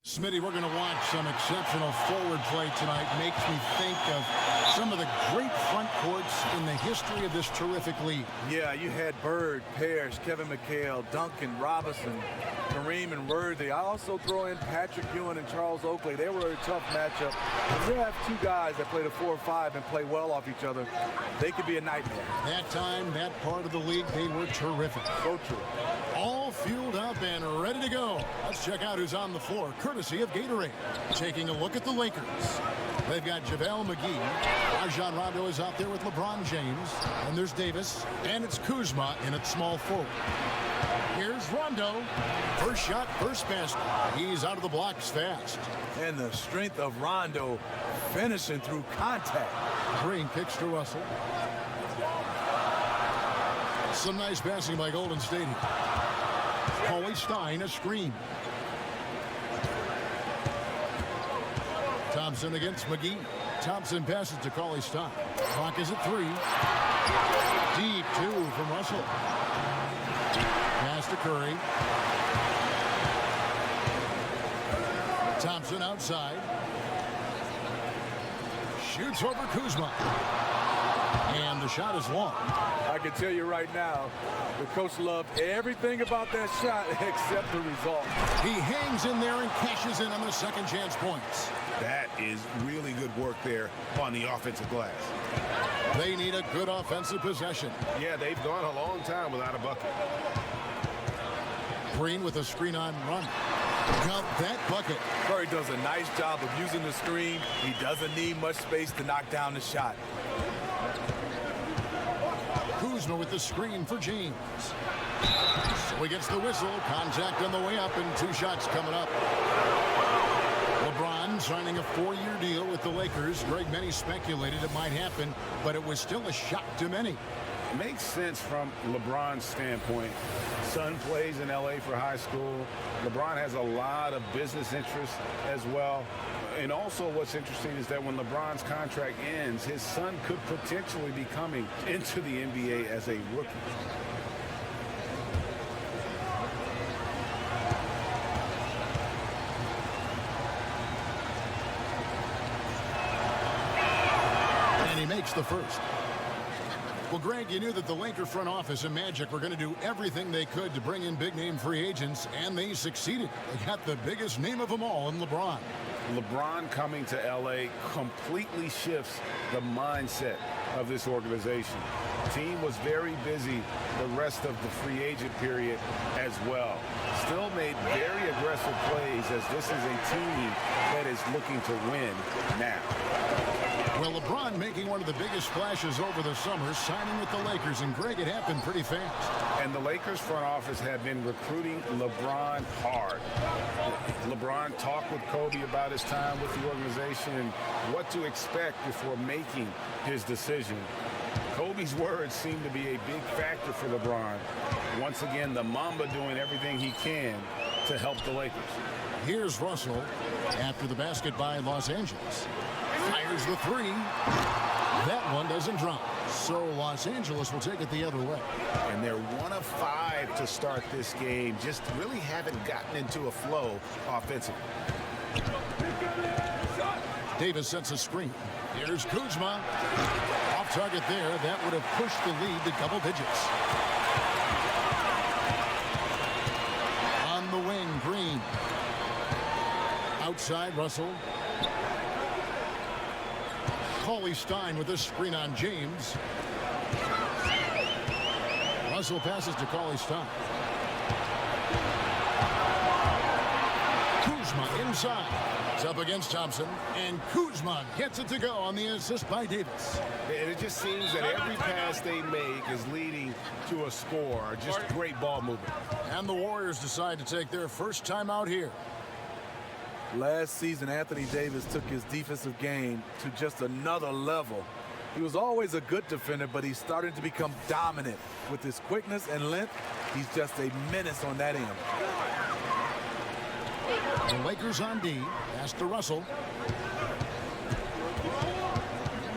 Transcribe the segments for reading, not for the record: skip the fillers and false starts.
Smitty, we're going to watch some exceptional forward play tonight. Makes me think of some of the great front courts in the history of this terrific league. Yeah, you had Bird, Parrish, Kevin McHale, Duncan, Robinson, Kareem, and Worthy. I also throw in Patrick Ewing and Charles Oakley. They were a tough matchup. When you have two guys that play the 4 or 5 and play well off each other, they could be a nightmare. That time, that part of the league, they were terrific. So true. All fueled up and ready to go. Let's check out who's on the floor, courtesy of Gatorade. Taking a look at the Lakers. They've got JaVale McGee. Rajon Rondo is out there with LeBron James. And there's Davis. And it's Kuzma in at small forward. Here's Rondo. First shot, first basket. He's out of the blocks fast. And the strength of Rondo finishing through contact. Green kicks to Russell. Some nice passing by Golden State. Cauley Stein, a screen. Thompson against McGee. Thompson passes to Cauley Stein. Clock is at 3. Deep 2 from Russell. Pass to Curry. Thompson outside. Shoots over Kuzma. And the shot is long. I can tell you right now, the coach loved everything about that shot except the result. He hangs in there and cashes in on the second chance points. That is really good work there on the offensive glass. They need a good offensive possession. Yeah, they've gone a long time without a bucket. Green with a screen on run. Count that bucket. Curry does a nice job of using the screen. He doesn't need much space to knock down the shot. Kuzma with the screen for James. So he gets the whistle. Contact on the way up and 2 shots coming up. LeBron signing a 4-year deal with the Lakers. Greg, many speculated it might happen, but it was still a shock to many. It makes sense from LeBron's standpoint. Son plays in L.A. for high school. LeBron has a lot of business interests as well. And also what's interesting is that when LeBron's contract ends, his son could potentially be coming into the NBA as a rookie. And he makes the first. Well, Greg, you knew that the Laker front office and Magic were going to do everything they could to bring in big-name free agents, and they succeeded. They got the biggest name of them all in LeBron. LeBron coming to L.A. completely shifts the mindset of this organization. The team was very busy the rest of the free agent period as well. Still made very aggressive plays as this is a team that is looking to win now. Well, LeBron making one of the biggest splashes over the summer, signing with the Lakers, and Greg, it happened pretty fast. And the Lakers front office have been recruiting LeBron hard. LeBron talked with Kobe about his time with the organization and what to expect before making his decision. Kobe's words seem to be a big factor for LeBron. Once again, the Mamba doing everything he can to help the Lakers. Here's Russell after the basket by Los Angeles. Fires the 3. That one doesn't drop. So Los Angeles will take it the other way. And they're 1 of 5 to start this game. Just really haven't gotten into a flow offensively. Davis sets a screen. Here's Kuzma. Off target there. That would have pushed the lead to double digits. On the wing, Green. Outside, Russell. Cauley Stein with a screen on James. Russell passes to Cauley Stein. Kuzma inside. It's up against Thompson. And Kuzma gets it to go on the assist by Davis. And it just seems that every pass they make is leading to a score. Just great ball movement. And the Warriors decide to take their first time out here. Last season, Anthony Davis took his defensive game to just another level. He was always a good defender, but he's starting to become dominant. With his quickness and length, he's just a menace on that end. The Lakers on D. Pass to Russell.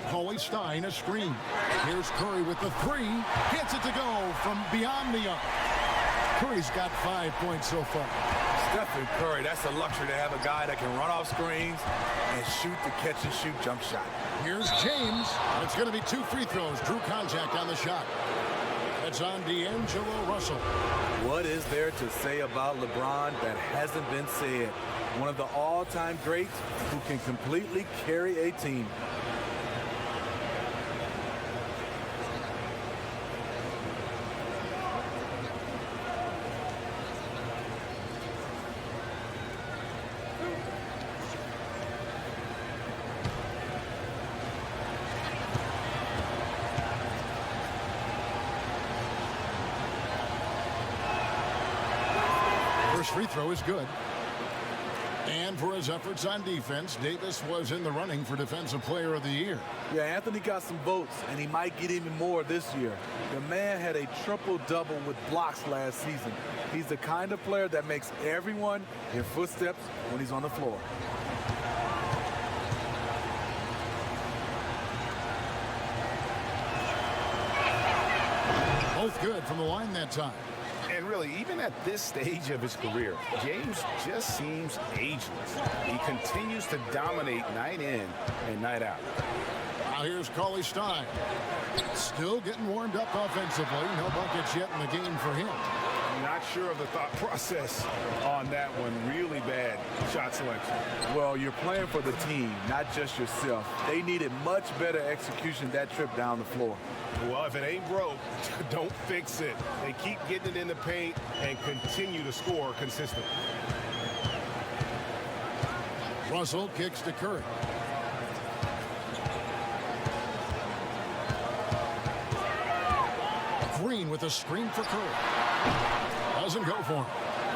Cauley Stein, a screen. Here's Curry with the 3. Gets it to go from beyond the arc. Curry's got 5 points so far. Stephen Curry, that's a luxury to have a guy that can run off screens and shoot the catch-and-shoot jump shot. Here's James. It's going to be 2 free throws. Drew contact on the shot. That's on D'Angelo Russell. What is there to say about LeBron that hasn't been said? One of the all-time greats who can completely carry a team. First free throw is good. And for his efforts on defense, Davis was in the running for Defensive Player of the Year. Yeah, Anthony got some votes, and he might get even more this year. The man had a triple-double with blocks last season. He's the kind of player that makes everyone hear footsteps when he's on the floor. Both good from the line that time. And really, even at this stage of his career, James just seems ageless. He continues to dominate night in and night out. Now here's Cauley Stein. Still getting warmed up offensively. No buckets yet in the game for him. I'm not sure of the thought process on that one. Really bad shot selection. Well, you're playing for the team, not just yourself. They needed much better execution that trip down the floor. Well, if it ain't broke, don't fix it. They keep getting it in the paint and continue to score consistently. Russell kicks to Curry. Green with a screen for Curry. Doesn't go for him.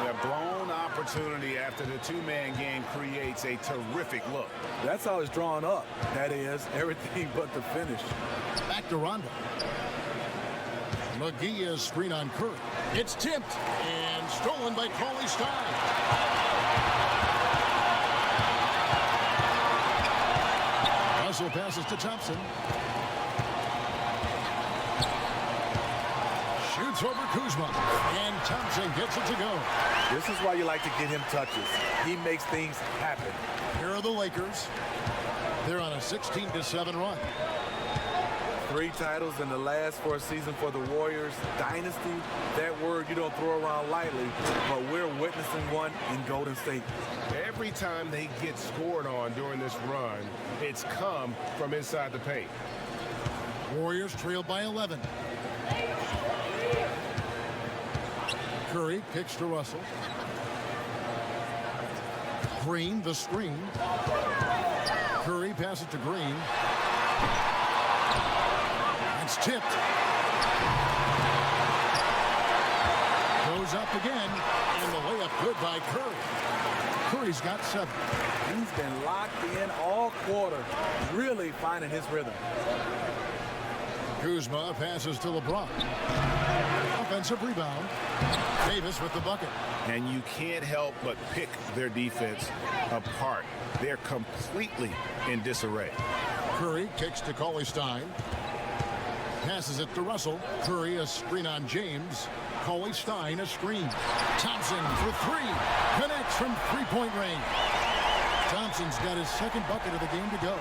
A blown opportunity after the two-man game creates a terrific look. That's how it's drawn up. That is, everything but the finish. Back to Rondo. McGee is screen on Curry. It's tipped and stolen by Cauley Stein. Russell passes to Thompson. Shoots over Kuzma. And Thompson gets it to go. This is why you like to get him touches. He makes things happen. Here are the Lakers. They're on a 16-7 run. 3 titles in the last 4 seasons for the Warriors. Dynasty, that word you don't throw around lightly, but we're witnessing one in Golden State. Every time they get scored on during this run, it's come from inside the paint. Warriors trail by 11. Curry kicks to Russell. Green, the screen. Curry passes to Green. It's tipped. Goes up again, and the layup good by Curry. Curry's got 7. He's been locked in all quarter, really finding his rhythm. Kuzma passes to LeBron. Offensive rebound. Davis with the bucket. And you can't help but pick their defense apart. They're completely in disarray. Curry kicks to Cauley Stein. Passes it to Russell. Curry a screen on James. Cauley Stein a screen. Thompson for 3. Connects from three-point range. Thompson's got his 2nd bucket of the game to go.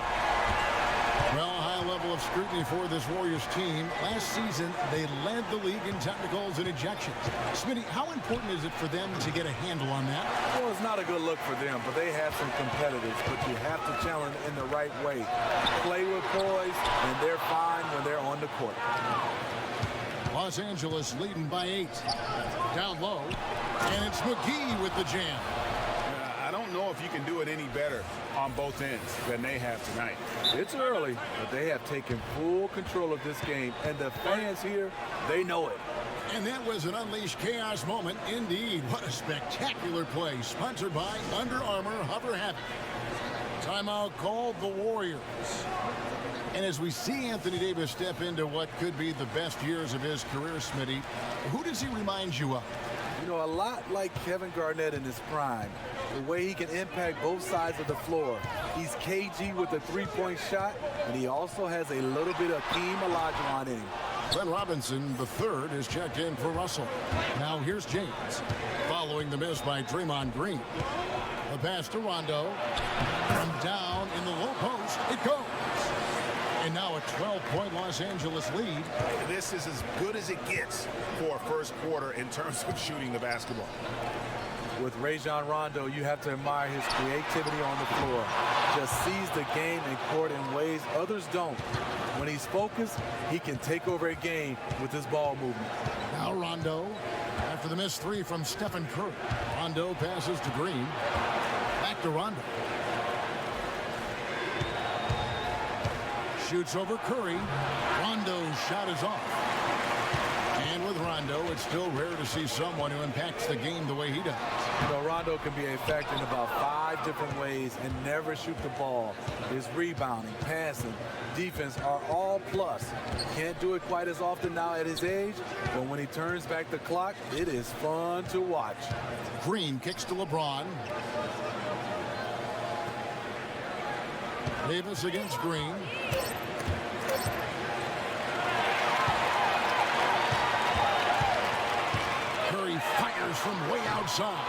Well, a high level of scrutiny for this Warriors team. Last season, they led the league in technicals and ejections. Smitty, how important is it for them to get a handle on that? Well, it's not a good look for them, but they have some competitors, but you have to challenge in the right way. Play with poise, and they're fine when they're on the court. Los Angeles leading by 8. Down low, and it's McGee with the jam. I don't know if you can do it any better on both ends than they have tonight. It's early, but they have taken full control of this game, and the fans here, they know it. And that was an unleashed chaos moment indeed. What a spectacular play, sponsored by Under Armour Hover Habit. Timeout called the Warriors. And as we see Anthony Davis step into what could be the best years of his career, Smitty, who does he remind you of? You know, a lot like Kevin Garnett in his prime. The way he can impact both sides of the floor. He's KG with a 3-point shot, and he also has a little bit of Hakeem Olajuwon in him. Glenn Robinson, the third, is checked in for Russell. Now here's James. following the miss by Draymond Green. The pass to Rondo. From down in the low post, it goes. And now a 12-point Los Angeles lead. This is as good as it gets for a first quarter in terms of shooting the basketball. With Rajon Rondo, you have to admire his creativity on the floor. Just sees the game in court in ways others don't. When he's focused, he can take over a game with his ball movement. Now Rondo, after the missed three from Stephen Curry. Rondo passes to Green. Back to Rondo. Shoots over Curry. Rondo's shot is off. And with Rondo, it's still rare to see someone who impacts the game the way he does. You know, Rondo can be effective in about 5 different ways and never shoot the ball. His rebounding, passing, defense are all plus. Can't do it quite as often now at his age, but when he turns back the clock, it is fun to watch. Green kicks to LeBron. Davis against Green. Curry fires from way outside.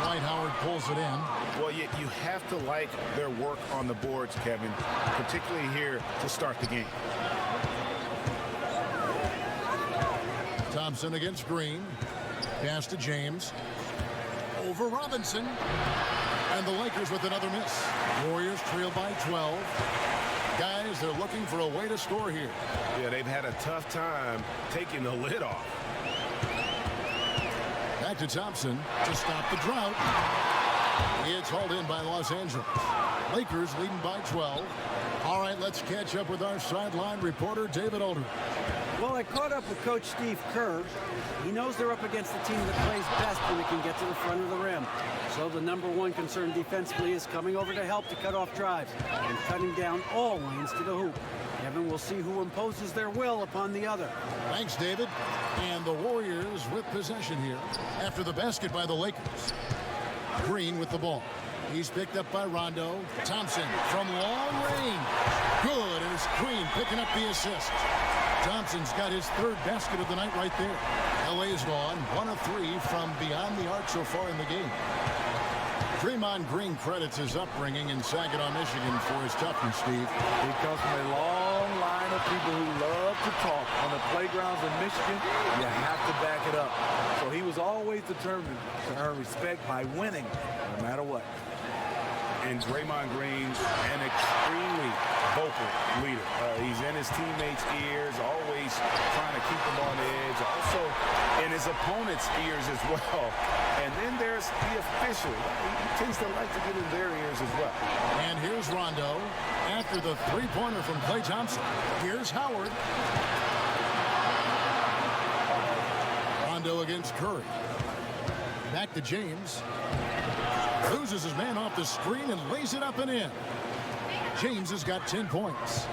Dwight Howard pulls it in. Well, you have to like their work on the boards, Kevin, particularly here to start the game. Thompson against Green. Pass to James. Over Robinson. And the Lakers with another miss. Warriors trail by 12. Guys, they're looking for a way to score here. Yeah, they've had a tough time taking the lid off. Back to Thompson to stop the drought. It's hauled in by Los Angeles. Lakers leading by 12. All right, let's catch up with our sideline reporter, David Older. Well, I caught up with Coach Steve Kerr. He knows they're up against the team that plays best when it can get to the front of the rim. So the #1 concern defensively is coming over to help to cut off drives and cutting down all lanes to the hoop. Kevin, will see who imposes their will upon the other. Thanks, David. And the Warriors with possession here after the basket by the Lakers. Green with the ball. He's picked up by Rondo. Thompson from long range. Good as Green picking up the assist. Thompson's got his 3rd basket of the night right there. LA's gone 1 of 3 from beyond the arc so far in the game. Draymond Green credits his upbringing in Saginaw, Michigan for his toughness, Steve. He comes from a long line of people who love to talk. On the playgrounds in Michigan, you have to back it up. So he was always determined to earn respect by winning, no matter what. And Draymond Green, an extremely vocal leader. He's in his teammates' ears, always trying to keep them on the edge. Also in his opponent's ears as well. And then there's the official. He tends to like to get in their ears as well. And here's Rondo after the three-pointer from Klay Thompson. Here's Howard. Rondo against Curry. Back to James. Loses his man off the screen and lays it up and in. James has got 10 points.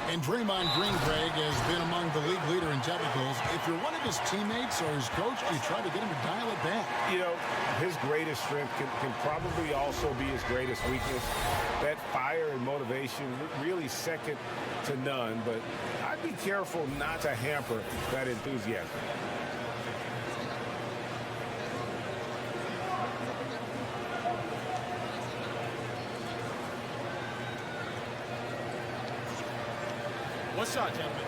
And Draymond Green, Greg, has been among the league leader in technicals. If you're one of his teammates or his coach, you try to get him to dial it back. You know, his greatest strength can probably also be his greatest weakness. That fire and motivation, really second to none. But I'd be careful not to hamper that enthusiasm. One shot, gentlemen.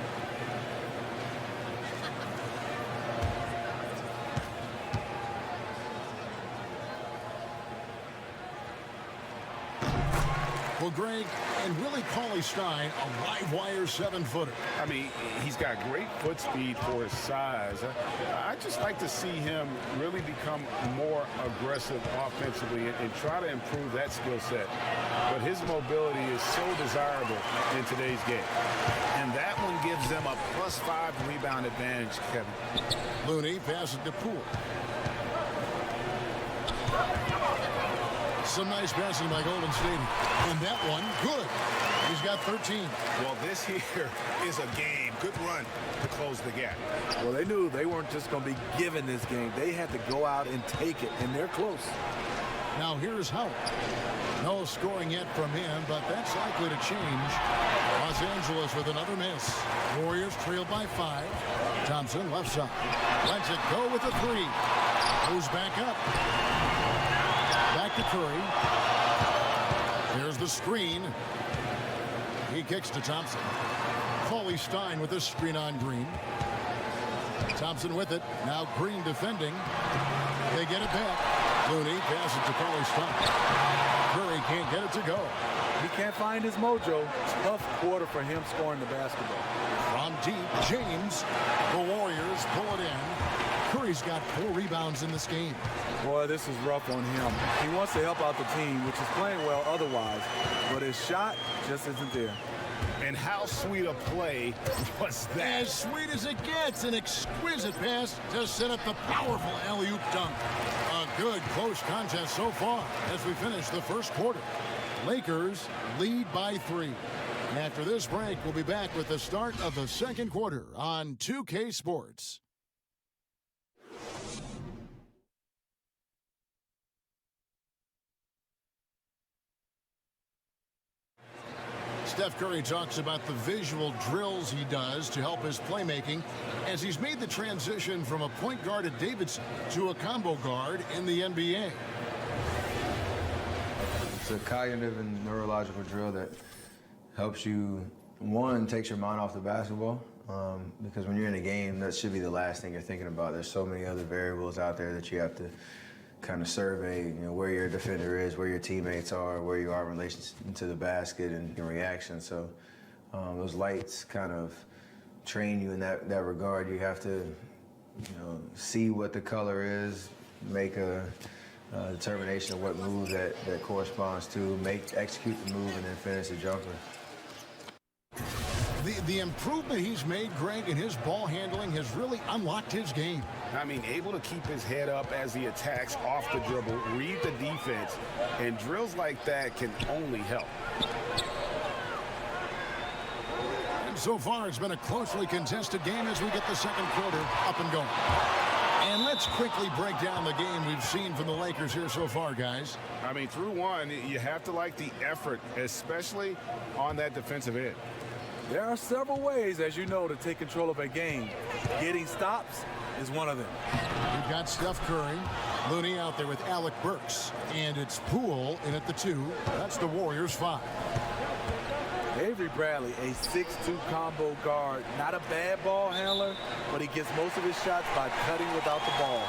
Well, Greg, and Willie Cauley-Stein, a live wire 7-footer. I mean, he's got great foot speed for his size. I just like to see him really become more aggressive offensively and try to improve that skill set. But his mobility is so desirable in today's game. And that one gives them a +5 rebound advantage, Kevin. Looney passes to Poole. Some nice passing by Golden State. And that one, good. He's got 13. Well, this here is a game. Good run to close the gap. Well, they knew they weren't just going to be given this game. They had to go out and take it, and they're close. Now here's Howard. No scoring yet from him, but that's likely to change. Los Angeles with another miss. Warriors trail by 5. Thompson left side. Lets it go with a 3. Moves back up. Back to Curry. Here's the screen. He kicks to Thompson. Foley Stein with a screen on Green. Thompson with it. Now Green defending. They get it back. Looney passes it to Foley Stein. Curry can't get it to go. He can't find his mojo. Tough quarter for him scoring the basketball. From deep, James. The Warriors pull it in. Curry's got 4 rebounds in this game. Boy, this is rough on him. He wants to help out the team, which is playing well otherwise, but his shot just isn't there. And how sweet a play was that? As sweet as it gets, an exquisite pass to set up the powerful alley-oop dunk. A good close contest so far as we finish the first quarter. Lakers lead by 3. After this break, we'll be back with the start of the second quarter on 2K Sports. Steph Curry talks about the visual drills he does to help his playmaking as he's made the transition from a point guard at Davidson to a combo guard in the NBA. It's a cognitive and neurological drill that helps you, one, takes your mind off the basketball, because when you're in a game, that should be the last thing you're thinking about. There's so many other variables out there that you have to kind of survey, where your defender is, where your teammates are, where you are in relation to the basket and your reaction. So those lights kind of train you in that regard. You have to, see what the color is, make a determination of what move that corresponds to, execute the move, and then finish the jumper. The improvement he's made, Greg, in his ball handling has really unlocked his game. I mean, able to keep his head up as he attacks off the dribble, read the defense, and drills like that can only help. And so far, it's been a closely contested game as we get the second quarter up and going. And let's quickly break down the game we've seen from the Lakers here so far, guys. I mean, through one, you have to like the effort, especially on that defensive end. There are several ways, as you know, to take control of a game. Getting stops is one of them. You've got Steph Curry, Looney out there with Alec Burks, and it's Poole in at the 2. That's the Warriors' 5. Avery Bradley, a 6'2" combo guard. Not a bad ball handler, but he gets most of his shots by cutting without the ball.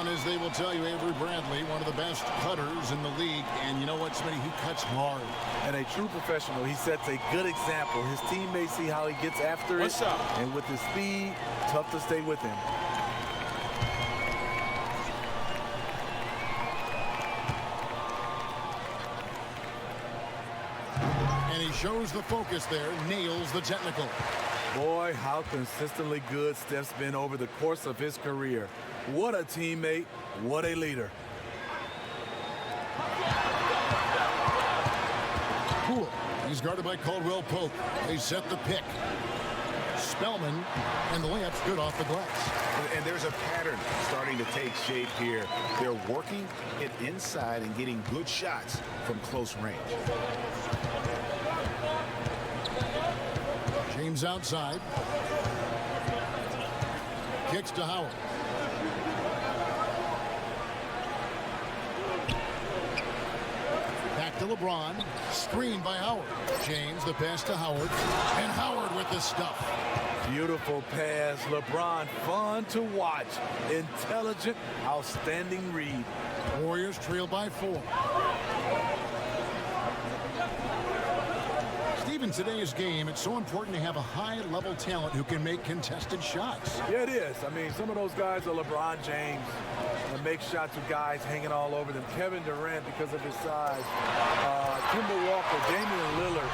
As they will tell you, Avery Bradley, one of the best cutters in the league. And you know what, Smitty? He cuts hard. And a true professional. He sets a good example. His teammates see how he gets after it. And with his speed, tough to stay with him. And he shows the focus there, nails the technical. Boy, how consistently good Steph's been over the course of his career. What a teammate, what a leader. Poole, he's guarded by Caldwell Pope. They set the pick. Spellman, and the layup's good off the glass. And there's a pattern starting to take shape here. They're working it inside and getting good shots from close range. James outside. Kicks to Howard. Back to LeBron. Screened by Howard. James, the pass to Howard. And Howard with the stuff. Beautiful pass. LeBron, fun to watch. Intelligent, outstanding read. Warriors trail by 4. In today's game, it's so important to have a high-level talent who can make contested shots. Yeah, it is. I mean, some of those guys are LeBron James and make shots with guys hanging all over them. Kevin Durant because of his size. Kemba Walker, Damian Lillard.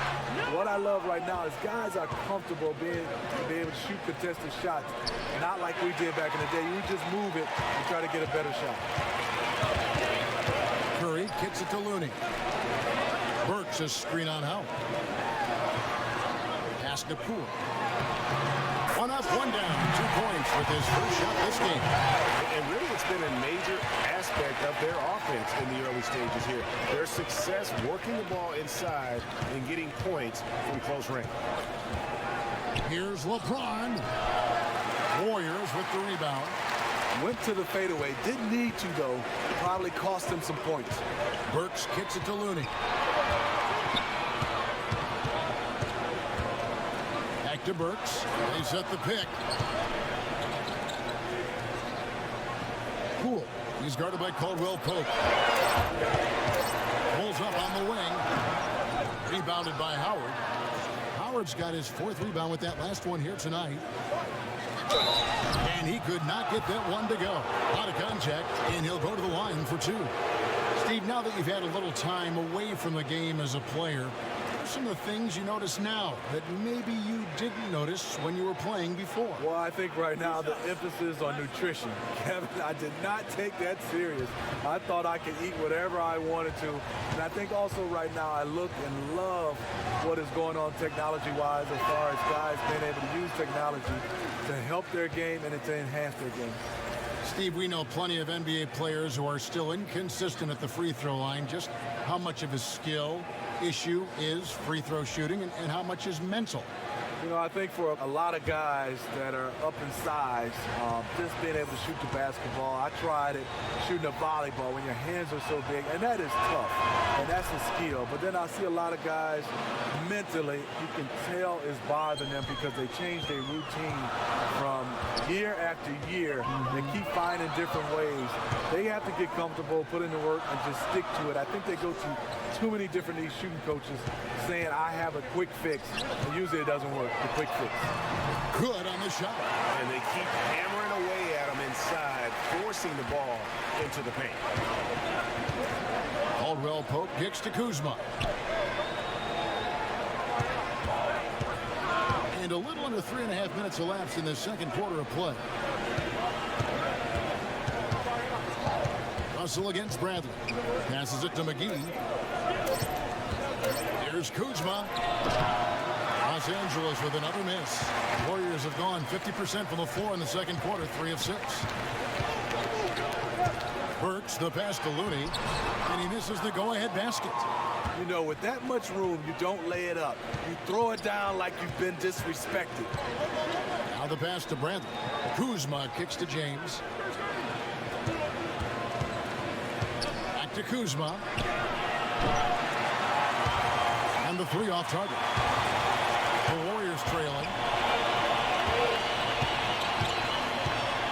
What I love right now is guys are comfortable being able to shoot contested shots. Not like we did back in the day. We just move it and try to get a better shot. Curry kicks it to Looney. Burks a screen on Howard. Pass to Poole. 1 up, 1 down. 2 points with his first shot this game. And really, it's been a major aspect of their offense in the early stages here. Their success working the ball inside and getting points from close range. Here's LeBron. Warriors with the rebound. Went to the fadeaway. Didn't need to, though. Probably cost him some points. Burks kicks it to Looney. Back to Burks. They set the pick. Poole. He's guarded by Caldwell Pope. Pulls up on the wing. Rebounded by Howard. Howard's got his 4th rebound with that last one here tonight. And he could not get that one to go. Out of contact, and he'll go to the line for 2. Steve, now that you've had a little time away from the game as a player, what are some of the things you notice now that maybe you didn't notice when you were playing before? Well, I think right now the emphasis on nutrition. Kevin, I did not take that serious. I thought I could eat whatever I wanted to. And I think also right now I look and love what is going on technology-wise as far as guys being able to use technology to help their game and to enhance their game. Steve, we know plenty of NBA players who are still inconsistent at the free throw line. Just how much of a skill issue is free throw shooting and how much is mental? You know, I think for a lot of guys that are up in size, just being able to shoot the basketball, I tried it shooting a volleyball when your hands are so big, and that is tough, and that's a skill. But then I see a lot of guys mentally, you can tell is bothering them because they change their routine from year after year. They keep finding different ways. They have to get comfortable, put in the work, and just stick to it. I think they go to too many different these shooting coaches saying, I have a quick fix, and usually it doesn't work. The quick fix. Good on the shot. And they keep hammering away at him inside, forcing the ball into the paint. Caldwell Pope kicks to Kuzma. And a little under 3.5 minutes elapsed in the second quarter of play. Russell against Bradley. Passes it to McGee. Here's Kuzma. Los Angeles with another miss. Warriors have gone 50% from the floor in the second quarter, 3 of 6. Burks, the pass to Looney, and he misses the go-ahead basket. You know, with that much room, you don't lay it up. You throw it down like you've been disrespected. Now the pass to Bradley. Kuzma kicks to James. Back to Kuzma. And the 3 off target. The Warriors trailing.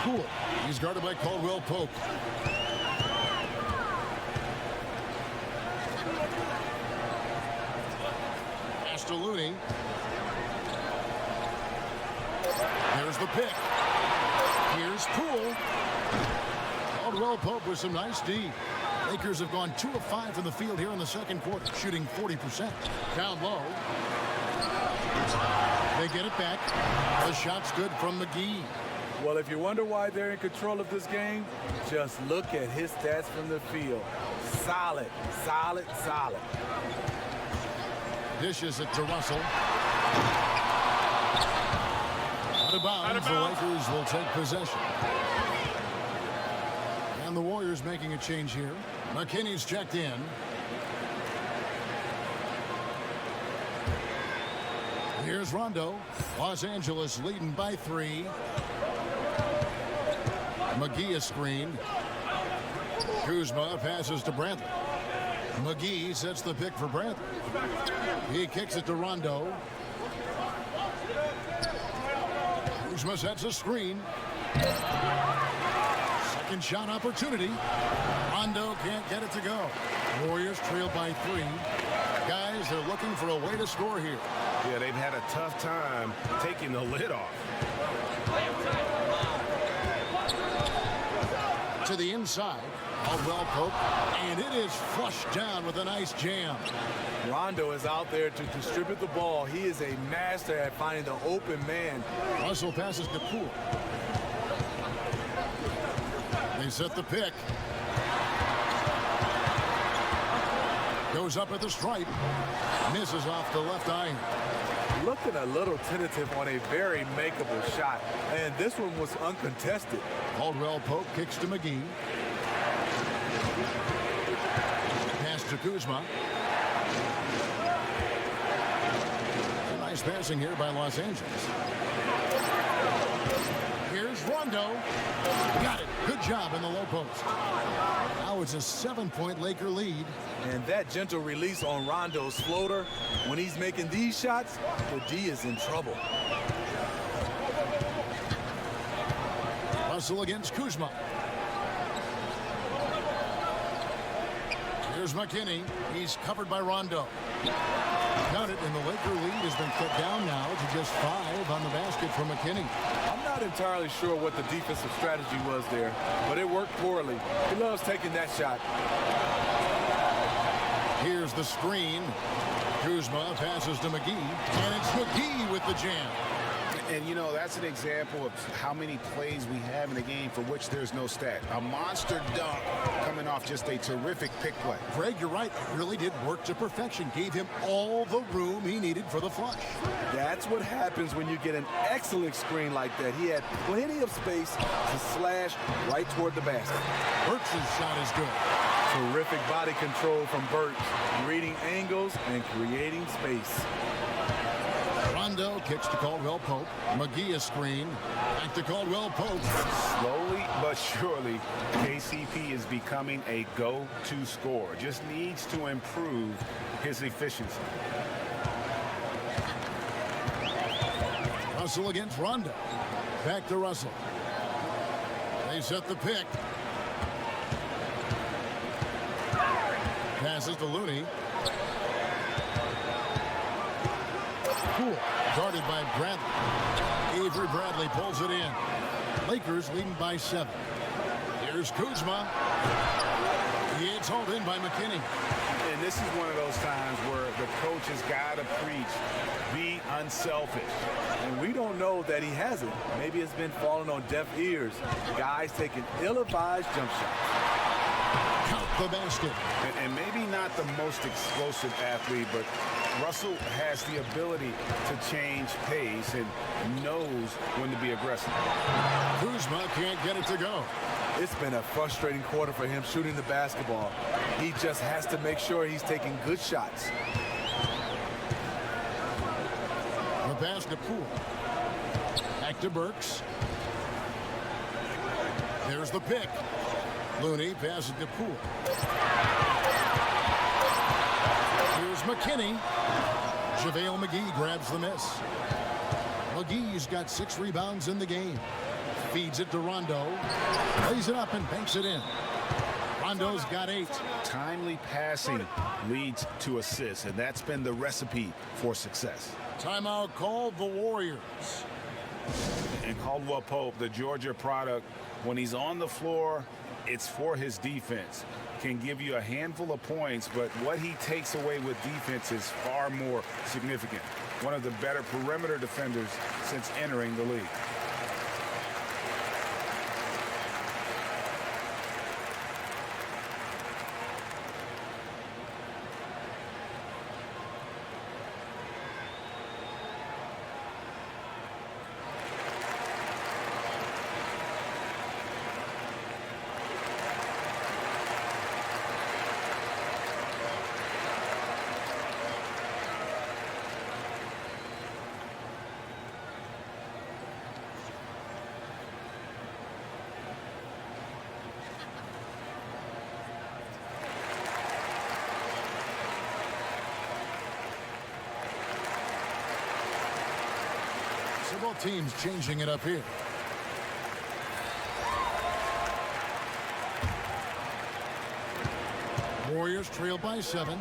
Poole. He's guarded by Caldwell Pope. Pass to Looney. There's the pick. Here's Poole. Caldwell Pope with some nice D. Lakers have gone 2 of 5 from the field here in the second quarter, shooting 40%. Down low. They get it back. The shot's good from McGee. Well, if you wonder why they're in control of this game, just look at his stats from the field. Solid, solid, solid. Dishes it to Russell. Out of bounds. The Lakers will take possession. And the Warriors making a change here. McKinney's checked in. Here's Rondo. Los Angeles leading by 3. McGee is screened. Kuzma passes to Bradley. McGee sets the pick for Bradley. He kicks it to Rondo. Kuzma sets a screen. Second shot opportunity. Rondo can't get it to go. Warriors trail by 3. Guys, they're looking for a way to score here. Yeah, they've had a tough time taking the lid off. To the inside. Caldwell Pope. And it is flushed down with a nice jam. Rondo is out there to distribute the ball. He is a master at finding the open man. Russell passes to Poole. They set the pick. Goes up at the stripe. Misses off the left iron. Looking a little tentative on a very makeable shot. And this one was uncontested. Caldwell Pope kicks to McGee. Pass to Kuzma. Nice passing here by Los Angeles. Here's Rondo. Rondo. Got it. Good job in the low post. Now it's a 7-point Laker lead. And that gentle release on Rondo's floater, when he's making these shots, the D is in trouble. Russell against Kuzma. Here's McKinney. He's covered by Rondo. Count it, and the Laker lead has been cut down now to just 5 on the basket from McKinney. I'm not entirely sure what the defensive strategy was there, but it worked poorly. He loves taking that shot. Here's the screen. Kuzma passes to McGee, and it's McGee with the jam. And, you know, that's an example of how many plays we have in a game for which there's no stat. A monster dunk coming off just a terrific pick play. Greg, you're right. It really did work to perfection. Gave him all the room he needed for the flush. That's what happens when you get an excellent screen like that. He had plenty of space to slash right toward the basket. Burks' shot is good. Terrific body control from Burks, reading angles and creating space. Rondo kicks to Caldwell Pope. McGee a screen. Back to Caldwell Pope. Slowly but surely, KCP is becoming a go-to scorer. Just needs to improve his efficiency. Russell against Rondo. Back to Russell. They set the pick. Passes to Looney. Poole, guarded by Bradley. Avery Bradley pulls it in. Lakers leading by 7. Here's Kuzma. It's hauled in by McKinney. And this is one of those times where the coach has got to preach, be unselfish. And we don't know that he hasn't. Maybe it's been falling on deaf ears. Guys taking ill-advised jump shots. Count the basket. And maybe not the most explosive athlete, but Russell has the ability to change pace and knows when to be aggressive. Kuzma can't get it to go. It's been a frustrating quarter for him shooting the basketball. He just has to make sure he's taking good shots. The pass to Poole. Back to Burks. There's the pick. Looney passes to Poole. Here's McKinney. JaVale McGee grabs the miss. McGee's got 6 rebounds in the game. Feeds it to Rondo. Lays it up and banks it in. Rondo's got 8. Timely passing leads to assists, and that's been the recipe for success. Timeout called the Warriors. And Caldwell Pope, the Georgia product, when he's on the floor, it's for his defense. Can give you a handful of points, but what he takes away with defense is far more significant. One of the better perimeter defenders since entering the league. Both teams changing it up here. Warriors trail by 7.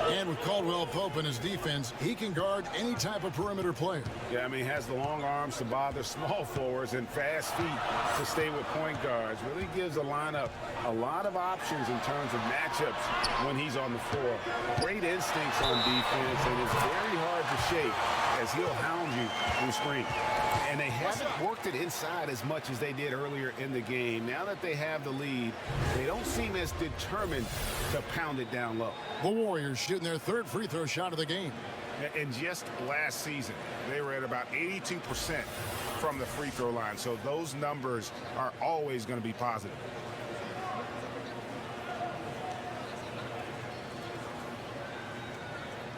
And with Caldwell Pope in his defense, he can guard any type of perimeter player. Yeah, I mean, he has the long arms to bother small forwards and fast feet to stay with point guards. Really gives the lineup a lot of options in terms of matchups when he's on the floor. Great instincts on defense, and it's very hard to shake as he'll hound you through screen. And they haven't worked it inside as much as they did earlier in the game. Now that they have the lead, they don't seem as determined to pound it down low. The Warriors shooting their 3rd free throw shot of the game. And just last season, they were at about 82% from the free throw line. So those numbers are always going to be positive.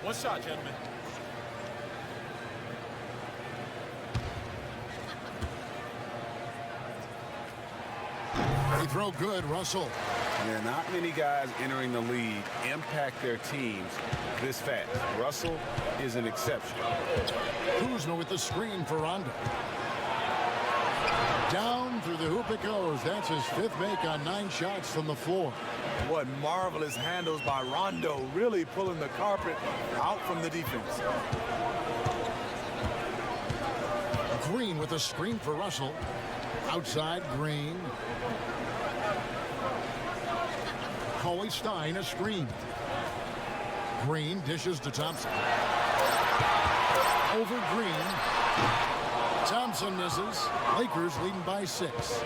One shot, gentlemen. They throw good, Russell. Yeah, not many guys entering the league impact their teams this fast. Russell is an exception. Kuzma with the screen for Rondo. Down through the hoop it goes. That's his 5th make on 9 shots from the floor. What marvelous handles by Rondo, really pulling the carpet out from the defense. Green with a screen for Russell. Outside, Green. Coley Stein, a screen. Green dishes to Thompson. Over Green. Thompson misses. Lakers leading by 6.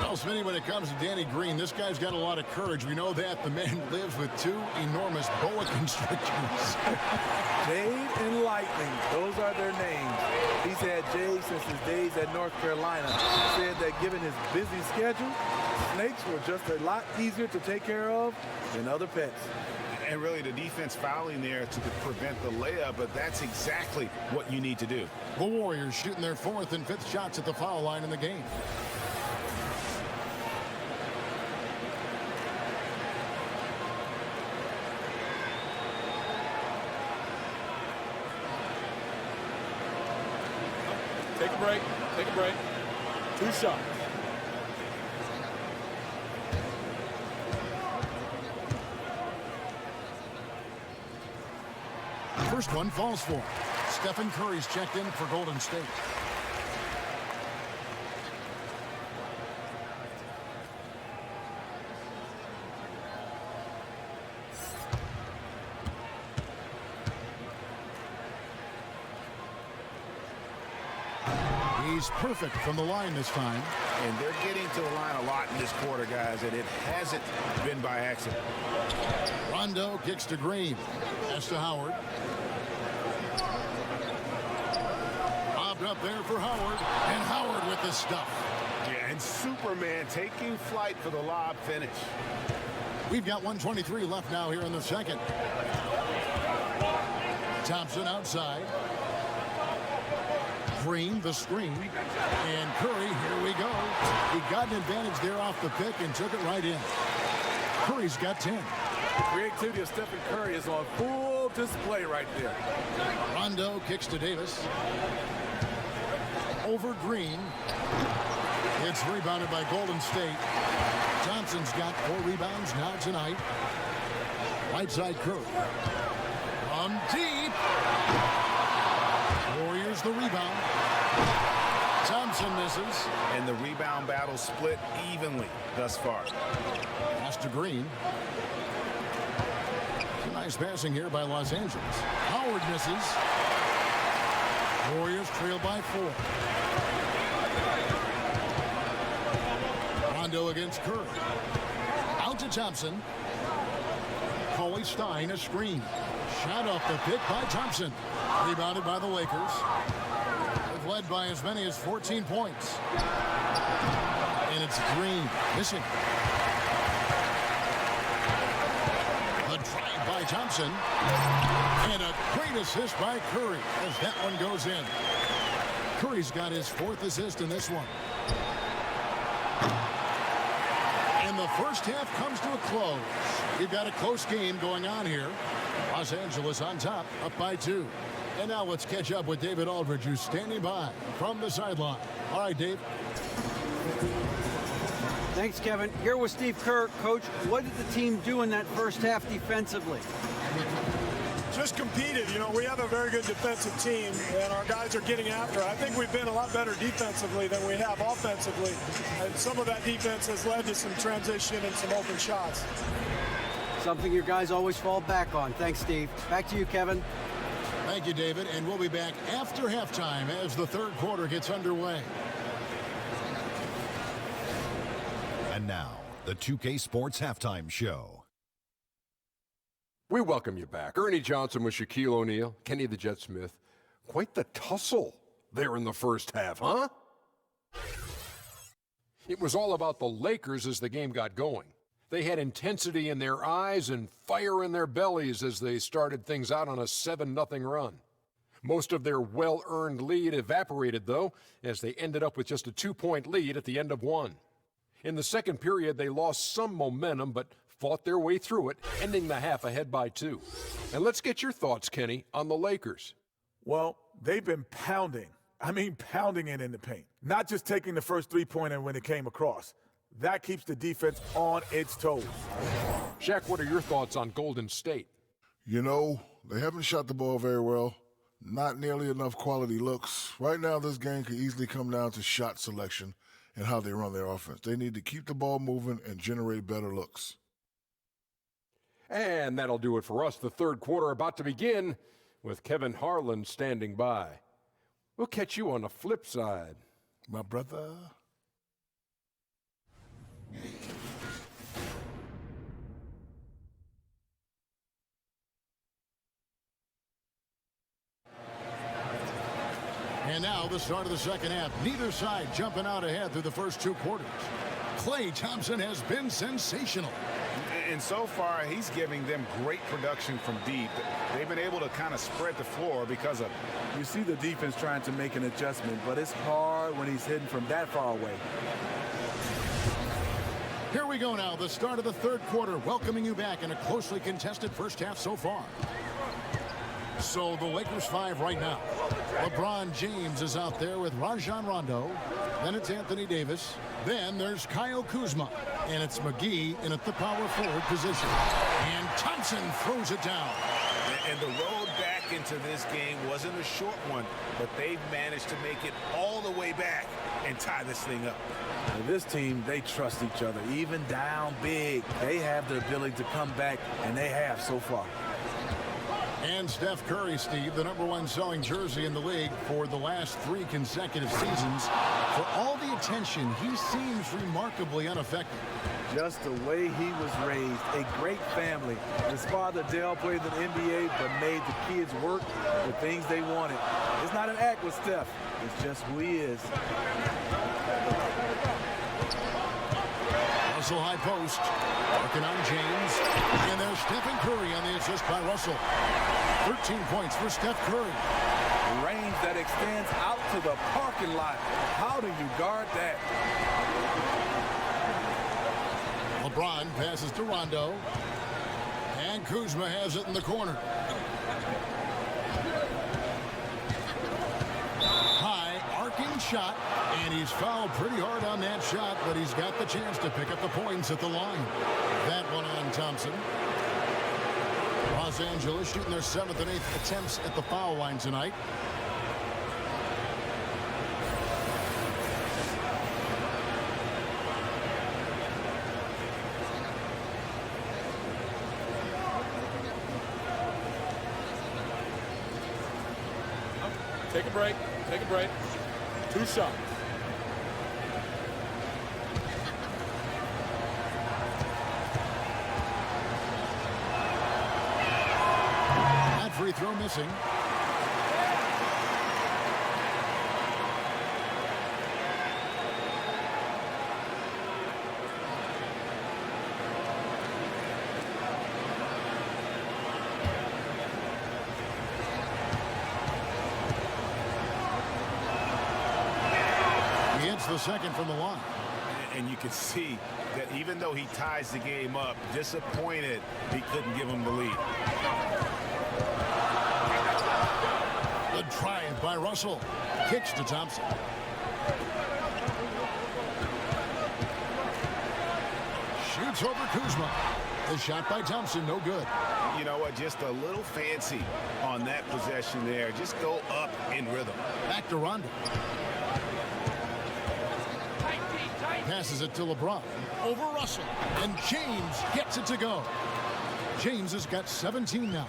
Well, Smitty, when it comes to Danny Green, this guy's got a lot of courage. We know that. The man lives with 2 enormous boa constrictors. Jade and Lightning, those are their names. He's had Jade since his days at North Carolina. He said that given his busy schedule, snakes were just a lot easier to take care of than other pets. And really the defense fouling there to prevent the layup, but that's exactly what you need to do. The Warriors shooting their 4th and 5th shots at the foul line in the game. Take a break. Take a break. 2 shots. First one falls for. Stephen Curry's checked in for Golden State. He's perfect from the line this time. And they're getting to the line a lot in this quarter, guys, and it hasn't been by accident. Rondo kicks to Green. Pass to Howard. Bobbed up there for Howard. And Howard with the stuff. Yeah, and Superman taking flight for the lob finish. We've got 1:23 left now here in the second. Thompson outside. Green, the screen. And Curry, here we go. He got an advantage there off the pick and took it right in. Curry's got 10. The creativity of Stephen Curry is on full display right there. Rondo kicks to Davis. Over Green. It's rebounded by Golden State. Thompson's got 4 rebounds now tonight. Right side Curry. From deep. Warriors the rebound. Thompson misses. And the rebound battle split evenly thus far. Pass to Green. Nice passing here by Los Angeles. Howard misses. Warriors trail by 4. Rondo against Curry. Out to Thompson. Coley Stein, a screen. Shot off the pick by Thompson. Rebounded by the Lakers. They've led by as many as 14 points. And it's Green missing. A drive by Thompson. And a great assist by Curry as that one goes in. Curry's got his 4th assist in this one. And the first half comes to a close. We've got a close game going on here. Los Angeles on top, up by 2. And now let's catch up with David Aldridge, who's standing by from the sideline. All right, Dave. Thanks, Kevin. Here with Steve Kerr. Coach, what did the team do in that first half defensively? Just competed. You know, we have a very good defensive team, and our guys are getting after it. I think we've been a lot better defensively than we have offensively, and some of that defense has led to some transition and some open shots. Something your guys always fall back on. Thanks, Steve. Back to you, Kevin. Thank you, David. And we'll be back after halftime as the third quarter gets underway. And now, the 2K Sports Halftime Show. We welcome you back. Ernie Johnson with Shaquille O'Neal, Kenny the Jet Smith. Quite the tussle there in the first half, huh? It was all about the Lakers as the game got going. They had intensity in their eyes and fire in their bellies as they started things out on a 7-0 run. Most of their well-earned lead evaporated, though, as they ended up with just a 2-point lead at the end of one. In the second period, they lost some momentum, but fought their way through it, ending the half ahead by 2. And let's get your thoughts, Kenny, on the Lakers. Well, they've been pounding it in the paint. Not just taking the first three-pointer when it came across. That keeps the defense on its toes. Shaq, what are your thoughts on Golden State? You know, they haven't shot the ball very well. Not nearly enough quality looks. Right now, this game could easily come down to shot selection and how they run their offense. They need to keep the ball moving and generate better looks. And that'll do it for us. The third quarter about to begin with Kevin Harlan standing by. We'll catch you on the flip side. My brother. And now the start of the second half. Neither side jumping out ahead through the first 2 quarters. Klay Thompson has been sensational. And so far, he's giving them great production from deep. They've been able to kind of spread the floor because of it. You see the defense trying to make an adjustment, but it's hard when he's hitting from that far away. Here we go now, the start of the third quarter, welcoming you back in a closely contested first half so far. So the Lakers 5 right now. LeBron James is out there with Rajon Rondo. Then it's Anthony Davis. Then there's Kyle Kuzma. And it's McGee in at the power forward position. And Thompson throws it down. And the road back into this game wasn't a short one, but they've managed to make it all the way back and tie this thing up. And this team, they trust each other. Even down big, they have the ability to come back, and they have so far. And Steph Curry, Steve, the #1 selling jersey in the league for the last 3 consecutive seasons. For all the attention, he seems remarkably unaffected. Just the way he was raised, a great family. His father, Dale, played in the NBA, but made the kids work for things they wanted. It's not an act with Steph. It's just who he is. Russell high post. Working on James. And there's Stephen Curry on the assist by Russell. 13 points for Steph Curry. Range that extends out to the parking lot. How do you guard that? LeBron passes to Rondo. And Kuzma has it in the corner. High arcing shot. And he's fouled pretty hard on that shot, but he's got the chance to pick up the points at the line. That one on Thompson. Los Angeles shooting their 7th and 8th attempts at the foul line tonight. Take a break. Take a break. 2 shots. Free throw missing. He hits the second from the line. And you can see that even though he ties the game up, disappointed he couldn't give him the lead. Good drive by Russell. Kicks to Thompson. Shoots over Kuzma. The shot by Thompson, no good. You know what? Just a little fancy on that possession there. Just go up in rhythm. Back to Rondo. Passes it to LeBron. Over Russell. And James gets it to go. James has got 17 now.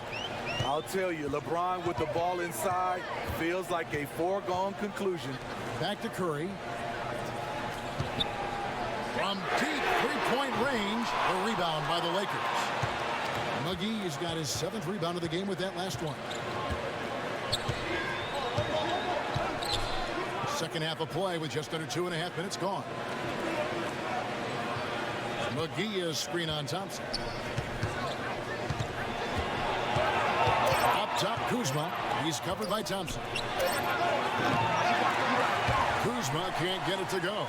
I'll tell you, LeBron with the ball inside feels like a foregone conclusion. Back to Curry. From deep three-point range, the rebound by the Lakers. McGee has got his 7th rebound of the game with that last one. Second half of play with just under 2.5 minutes gone. McGee is screen on Thompson. Up top, Kuzma. He's covered by Thompson. Kuzma can't get it to go.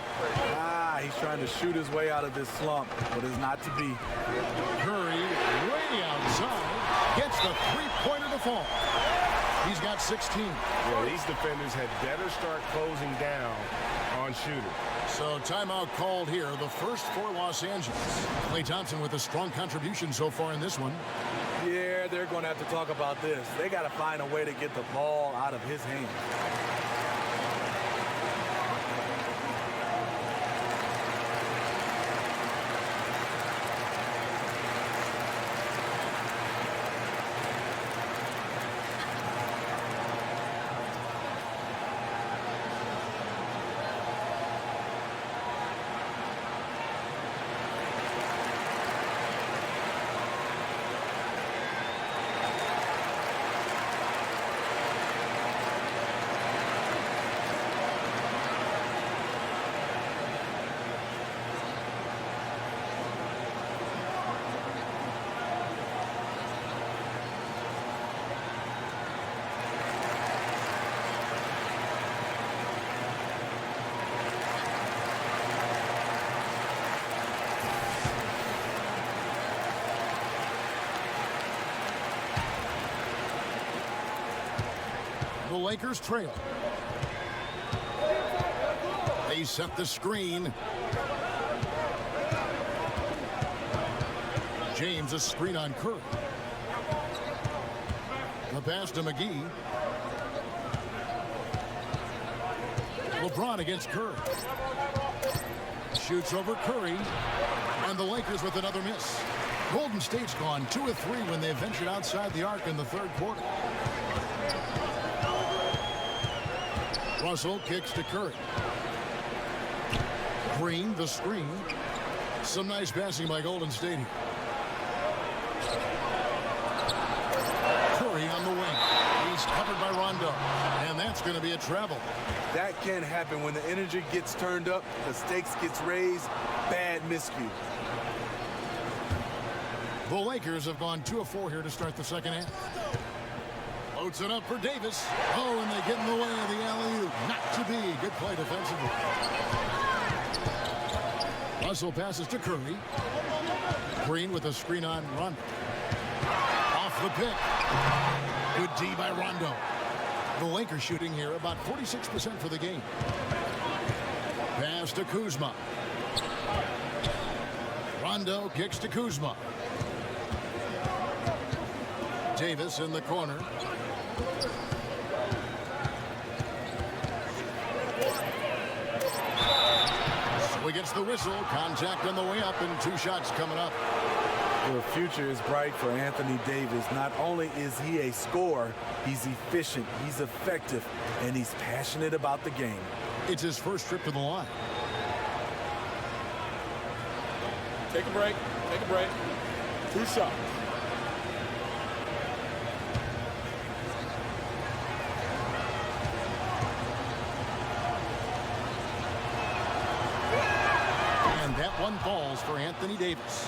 guy. He's trying to shoot his way out of this slump, but it's not to be. Curry way outside. Gets the three-pointer to fall. He's got 16. Yeah, these defenders had better start closing down on shooter. So timeout called here, the first for Los Angeles. Klay Thompson with a strong contribution so far in this one. Yeah, they're going to have to talk about this. They got to find a way to get the ball out of his hands. The Lakers trail. They set the screen. James a screen on Curry. The pass to McGee. LeBron against Curry. Shoots over Curry. And the Lakers with another miss. Golden State's gone 2 of 3 when they ventured outside the arc in the third quarter. Russell kicks to Curry. Green, the screen. Some nice passing by Golden State here. Curry on the wing. He's covered by Rondo. And that's going to be a travel. That can happen when the energy gets turned up, the stakes gets raised, bad miscue. The Lakers have gone 2 of 4 here to start the second half. Loads it up for Davis. Oh, and they get in the way of the alley-oop. Not to be. Good play defensively. Russell passes to Curry. Green with a screen on Rondo. Off the pick. Good D by Rondo. The Lakers shooting here about 46% for the game. Pass to Kuzma. Rondo kicks to Kuzma. Davis in the corner. So he gets the whistle. Contact on the way up and 2 shots coming up. The future is bright for Anthony Davis. Not only is he a scorer, he's efficient, he's effective, and he's passionate about the game. It's his first trip to the line. Take a break. Take a break. 2 shots. And that one falls for Anthony Davis.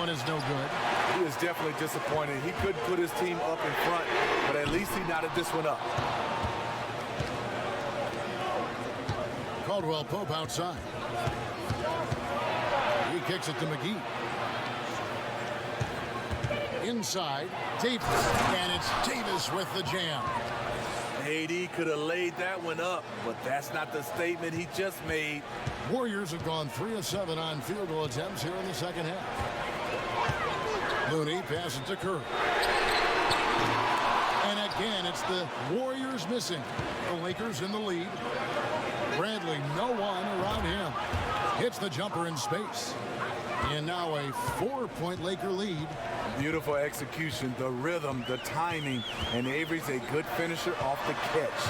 Is no good. He is definitely disappointed. He could put his team up in front, but at least he knotted this one up. Caldwell Pope outside. He kicks it to McGee. Inside, Davis, and it's Davis with the jam. AD could have laid that one up, but that's not the statement he just made. Warriors have gone 3 of 7 on field goal attempts here in the second half. Looney passes to Curry. And again, it's the Warriors missing. The Lakers in the lead. Bradley, no one around him. Hits the jumper in space. And now a 4-point Laker lead. Beautiful execution, the rhythm, the timing, and Avery's a good finisher off the catch.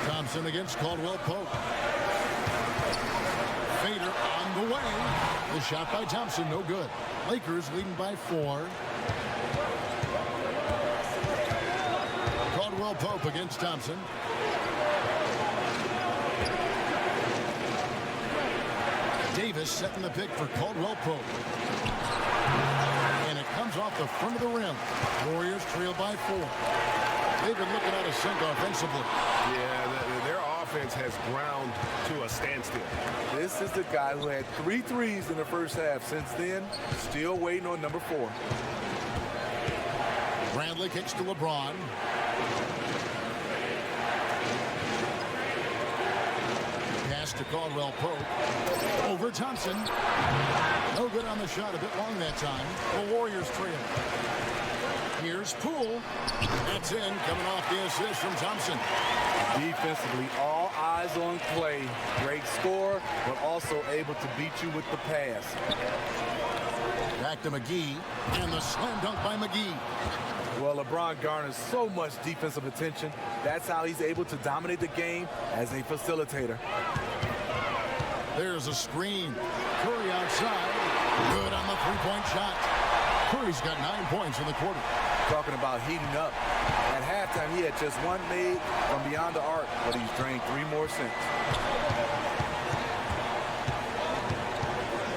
Thompson against Caldwell Pope. Fader on the way. The shot by Thompson, no good. Lakers leading by 4. Caldwell Pope against Thompson. Davis setting the pick for Caldwell Pope. And it comes off the front of the rim. Warriors trail by 4. They've been looking out of sync offensively. Yeah, their offense has ground to a standstill. This is the guy who had 3 threes in the first half. Since then, still waiting on number 4. Bradley kicks to LeBron. Pass to Caldwell Pope. Over Thompson. No good on the shot. A bit long that time. The Warriors trail. Here's Poole. That's in. Coming off the assist from Thompson. Defensively, all eyes on play. Great score, but also able to beat you with the pass. Back to McGee. And the slam dunk by McGee. Well, LeBron garners so much defensive attention. That's how he's able to dominate the game as a facilitator. There's a screen. Curry outside. Good on the three-point shot. Curry's got 9 points in the quarter. Talking about heating up. At halftime, he had just 1 made from beyond the arc, but he's drained 3 more since.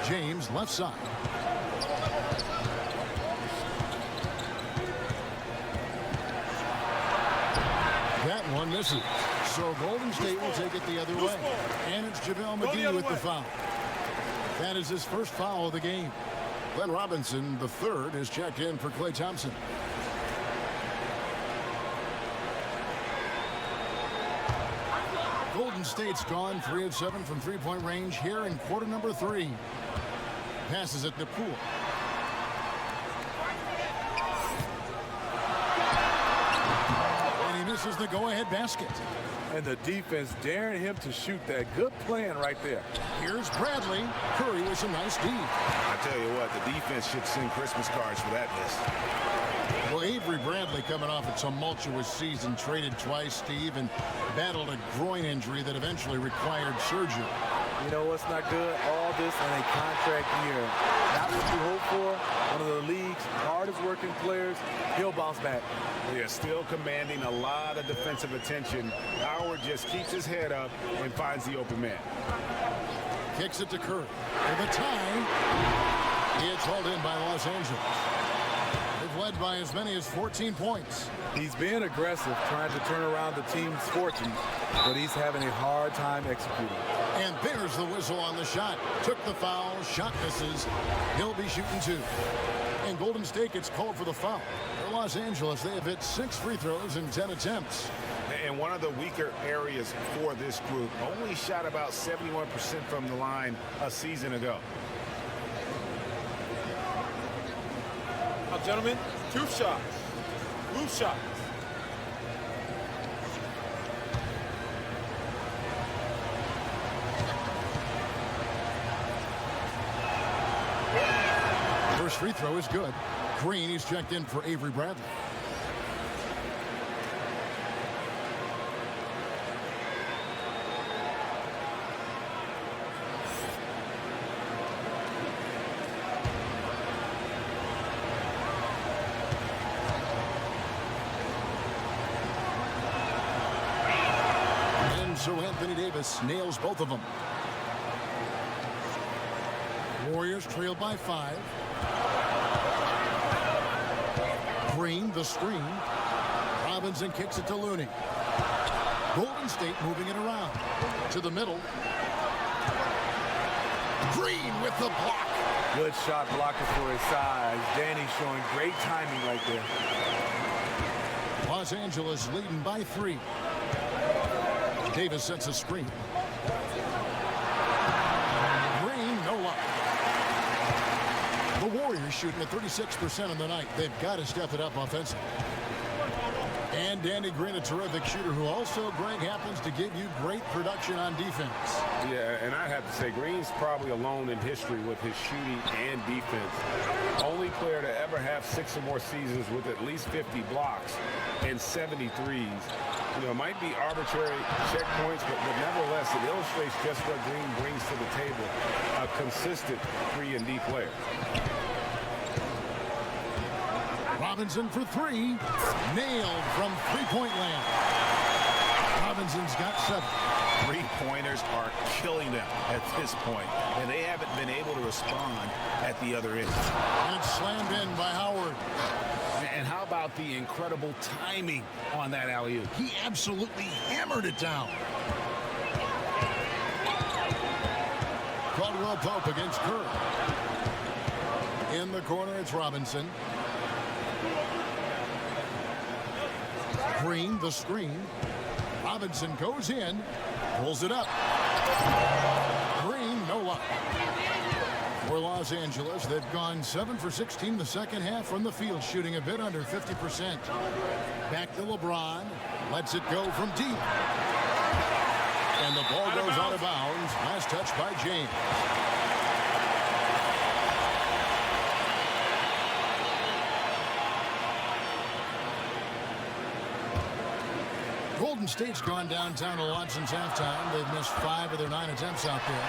James left side. That one misses. So Golden State will take it the other way. And it's JaVale McGee with the foul. That is his first foul of the game. Glenn Robinson, the third, is checked in for Klay Thompson. Golden State's gone 3 of 7 from three-point range here in quarter number 3. Passes it to Poole. And he misses the go-ahead basket. And the defense daring him to shoot that. Good plan right there. Here's Bradley. Curry with some nice D. I tell you what, the defense should send Christmas cards for that miss. Well, Avery Bradley coming off a tumultuous season, traded twice, Steve, and battled a groin injury that eventually required surgery. You know what's not good? All this in a contract year. Not what you hope for. One of the league's hardest working players. He'll bounce back. They are still commanding a lot of defensive attention. Howard just keeps his head up and finds the open man. Kicks it to Curry. For the tie, it's hauled in by Los Angeles. They've led by as many as 14 points. He's being aggressive, trying to turn around the team's fortunes, but he's having a hard time executing. And there's the whistle on the shot. Took the foul, shot misses. He'll be shooting 2. And Golden State gets called for the foul. For Los Angeles, they have hit 6 free throws in 10 attempts. And one of the weaker areas for this group, only shot about 71% from the line a season ago. Now, gentlemen, 2 shots. Loose shots. First free throw is good. Green is checked in for Avery Bradley. And so Anthony Davis nails both of them. Warriors trail by 5. Green, the screen. Robinson kicks it to Looney. Golden State moving it around. To the middle. Green with the block. Good shot blocker for his size. Danny showing great timing right there. Los Angeles leading by 3. Davis sets a screen. Green, no luck. The Warriors shooting at 36% on the night. They've got to step it up offensively. And Danny Green, a terrific shooter who also, Greg, happens to give you great production on defense. Yeah, and I have to say, Green's probably alone in history with his shooting and defense. Only player to ever have 6 or more seasons with at least 50 blocks and 73s. You know, it might be arbitrary checkpoints, but nevertheless, it illustrates just what Green brings to the table. A consistent 3-and-D player. Robinson for three. Nailed from three-point land. Robinson's got 7. Three-pointers are killing them at this point, and they haven't been able to respond at the other end. And it's slammed in by Howard. And how about the incredible timing on that alley-oop? He absolutely hammered it down. Caldwell Pope against Kerr. In the corner, it's Robinson. Green, the screen. Robinson goes in, pulls it up. Green, no luck. For Los Angeles, they've gone 7 for 16 the second half from the field, shooting a bit under 50%. Back to LeBron, lets it go from deep. And the ball goes out of bounds. Last touch by James. Golden State's gone downtown a lot since halftime. They've missed 5 of their 9 attempts out there.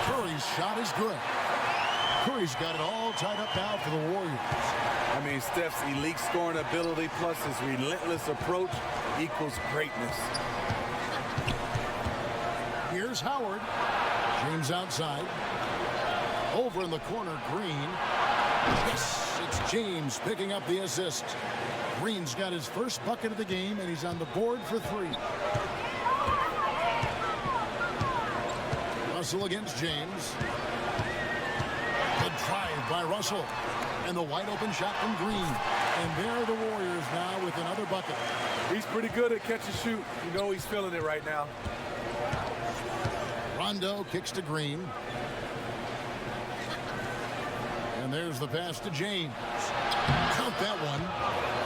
Curry's shot is good. Curry's got it all tied up now for the Warriors. I mean, Steph's elite scoring ability plus his relentless approach equals greatness. Here's Howard. James outside. Over in the corner, Green. Yes, it's James picking up the assist. Green's got his first bucket of the game, and he's on the board for 3. Russell against James. The drive by Russell. And the wide open shot from Green. And there are the Warriors now with another bucket. He's pretty good at catch and shoot. You know he's feeling it right now. Rondo kicks to Green. And there's the pass to James. Count that one.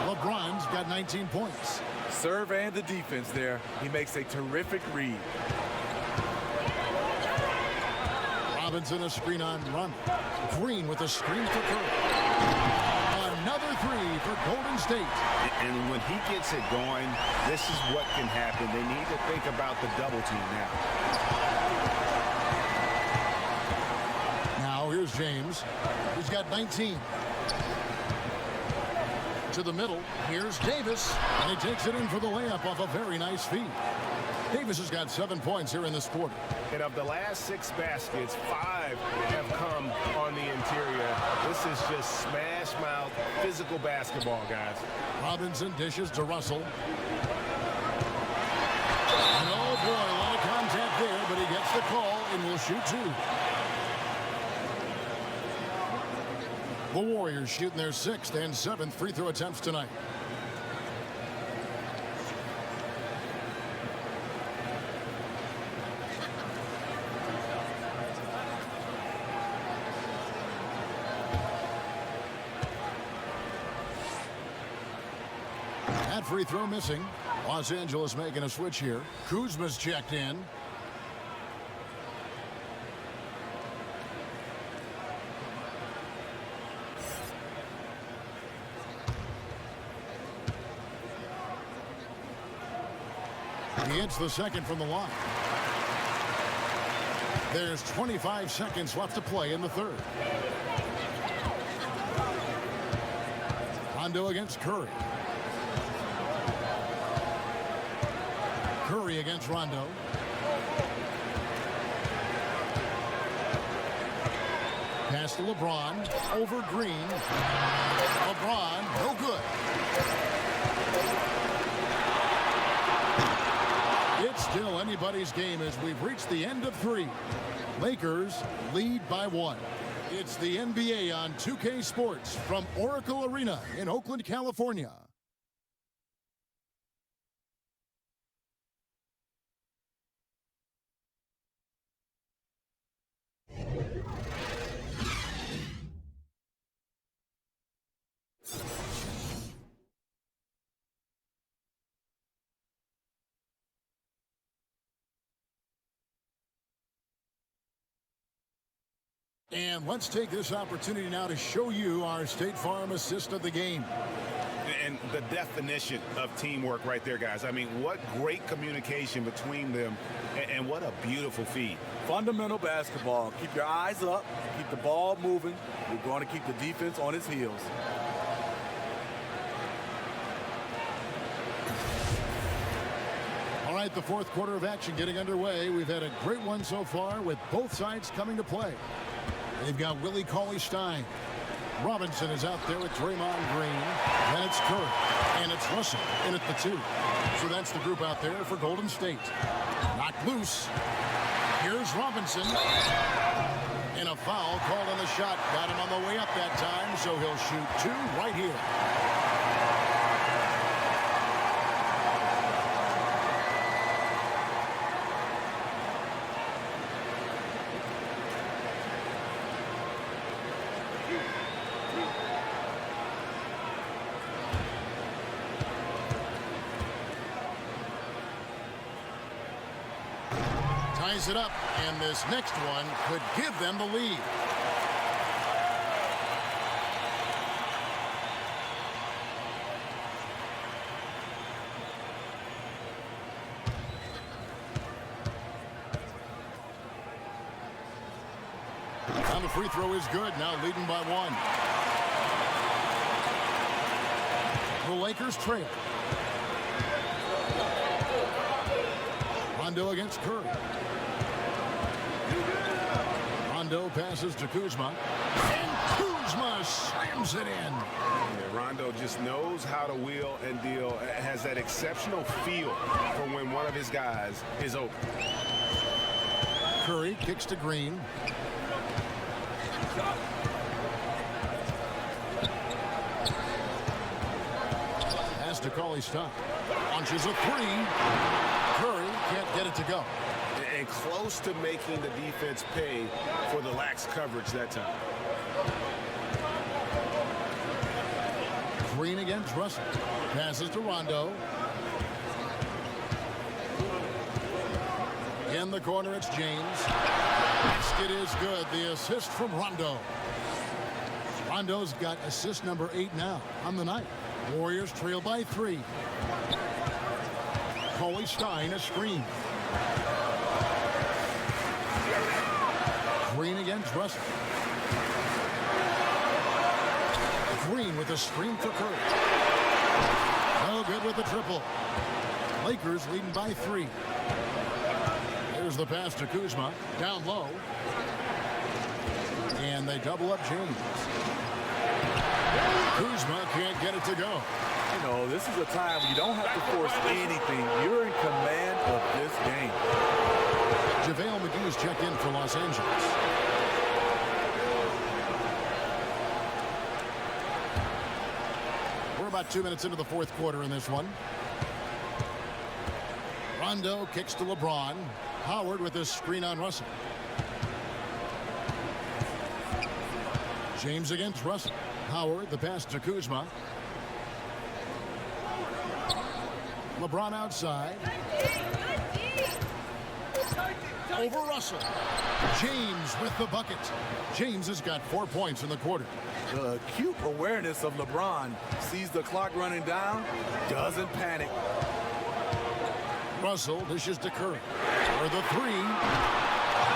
LeBron's got 19 points. Serve and the defense there. He makes a terrific read. Robinson a screen on run. Green with a screen for Curry. Another 3 for Golden State. And when he gets it going, this is what can happen. They need to think about the double team now. Now here's James. He's got 19. To the middle. Here's Davis. And he takes it in for the layup off a very nice feed. Davis has got 7 points here in this quarter. And of the last 6 baskets, 5 have come on the interior. This is just smash mouth physical basketball, guys. Robinson dishes to Russell. And oh boy, a lot of contact there, but he gets the call and will shoot 2. The Warriors shooting their 6th and 7th free throw attempts tonight. That free throw missing. Los Angeles making a switch here. Kuzma's checked in. He hits the second from the line. There's 25 seconds left to play in the third. Rondo against Curry. Curry against Rondo. Pass to LeBron. Over Green. LeBron, no good. It's still anybody's game as we've reached the end of 3. Lakers lead by 1. It's the NBA on 2K Sports from Oracle Arena in Oakland, California. And let's take this opportunity now to show you our State Farm assist of the game. And the definition of teamwork right there, guys. I mean, what great communication between them, and what a beautiful feed. Fundamental basketball. Keep your eyes up. Keep the ball moving. You're going to keep the defense on its heels. right, the fourth quarter of action getting underway. We've had a great one so far with both sides coming to play. They've got Willie Cauley-Stein. Robinson is out there with Draymond Green. Then it's Curry. And it's Russell in at the 2. So that's the group out there for Golden State. Knocked loose. Here's Robinson. And a foul called on the shot. Got him on the way up that time, so he'll shoot 2 right here. Ties it up, and this next one could give them the lead. And the free throw is good, now leading by 1. The Lakers trail. Rondo against Curry. Rondo passes to Kuzma. And Kuzma slams it in. Yeah, Rondo just knows how to wheel and deal. Has that exceptional feel for when one of his guys is open. Curry kicks to Green. Pass to Cauley-Stein. Launches a 3. Curry can't get it to go. And close to making the defense pay for the lax coverage that time. Green against Russell. Passes to Rondo. In the corner, it's James. Basket is good. The assist from Rondo. Rondo's got assist number 8 now on the night. Warriors trail by 3. Cauley-Stein a screen. Green against Russell. Green with a screen for Curry. No good with the triple. Lakers leading by 3. Here's the pass to Kuzma. Down low. And they double up James. Kuzma can't get it to go. You know, this is a time when you don't have to force anything. You're in command of this game. JaVale McGee's checked in for Los Angeles. We're about 2 minutes into the fourth quarter in this one. Rondo kicks to LeBron. Howard with this screen on Russell. James against Russell. Howard, the pass to Kuzma. LeBron outside. Over Russell. James with the bucket. James has got 4 points in the quarter. The acute awareness of LeBron. Sees the clock running down. Doesn't panic. Russell dishes to Curry. For the 3.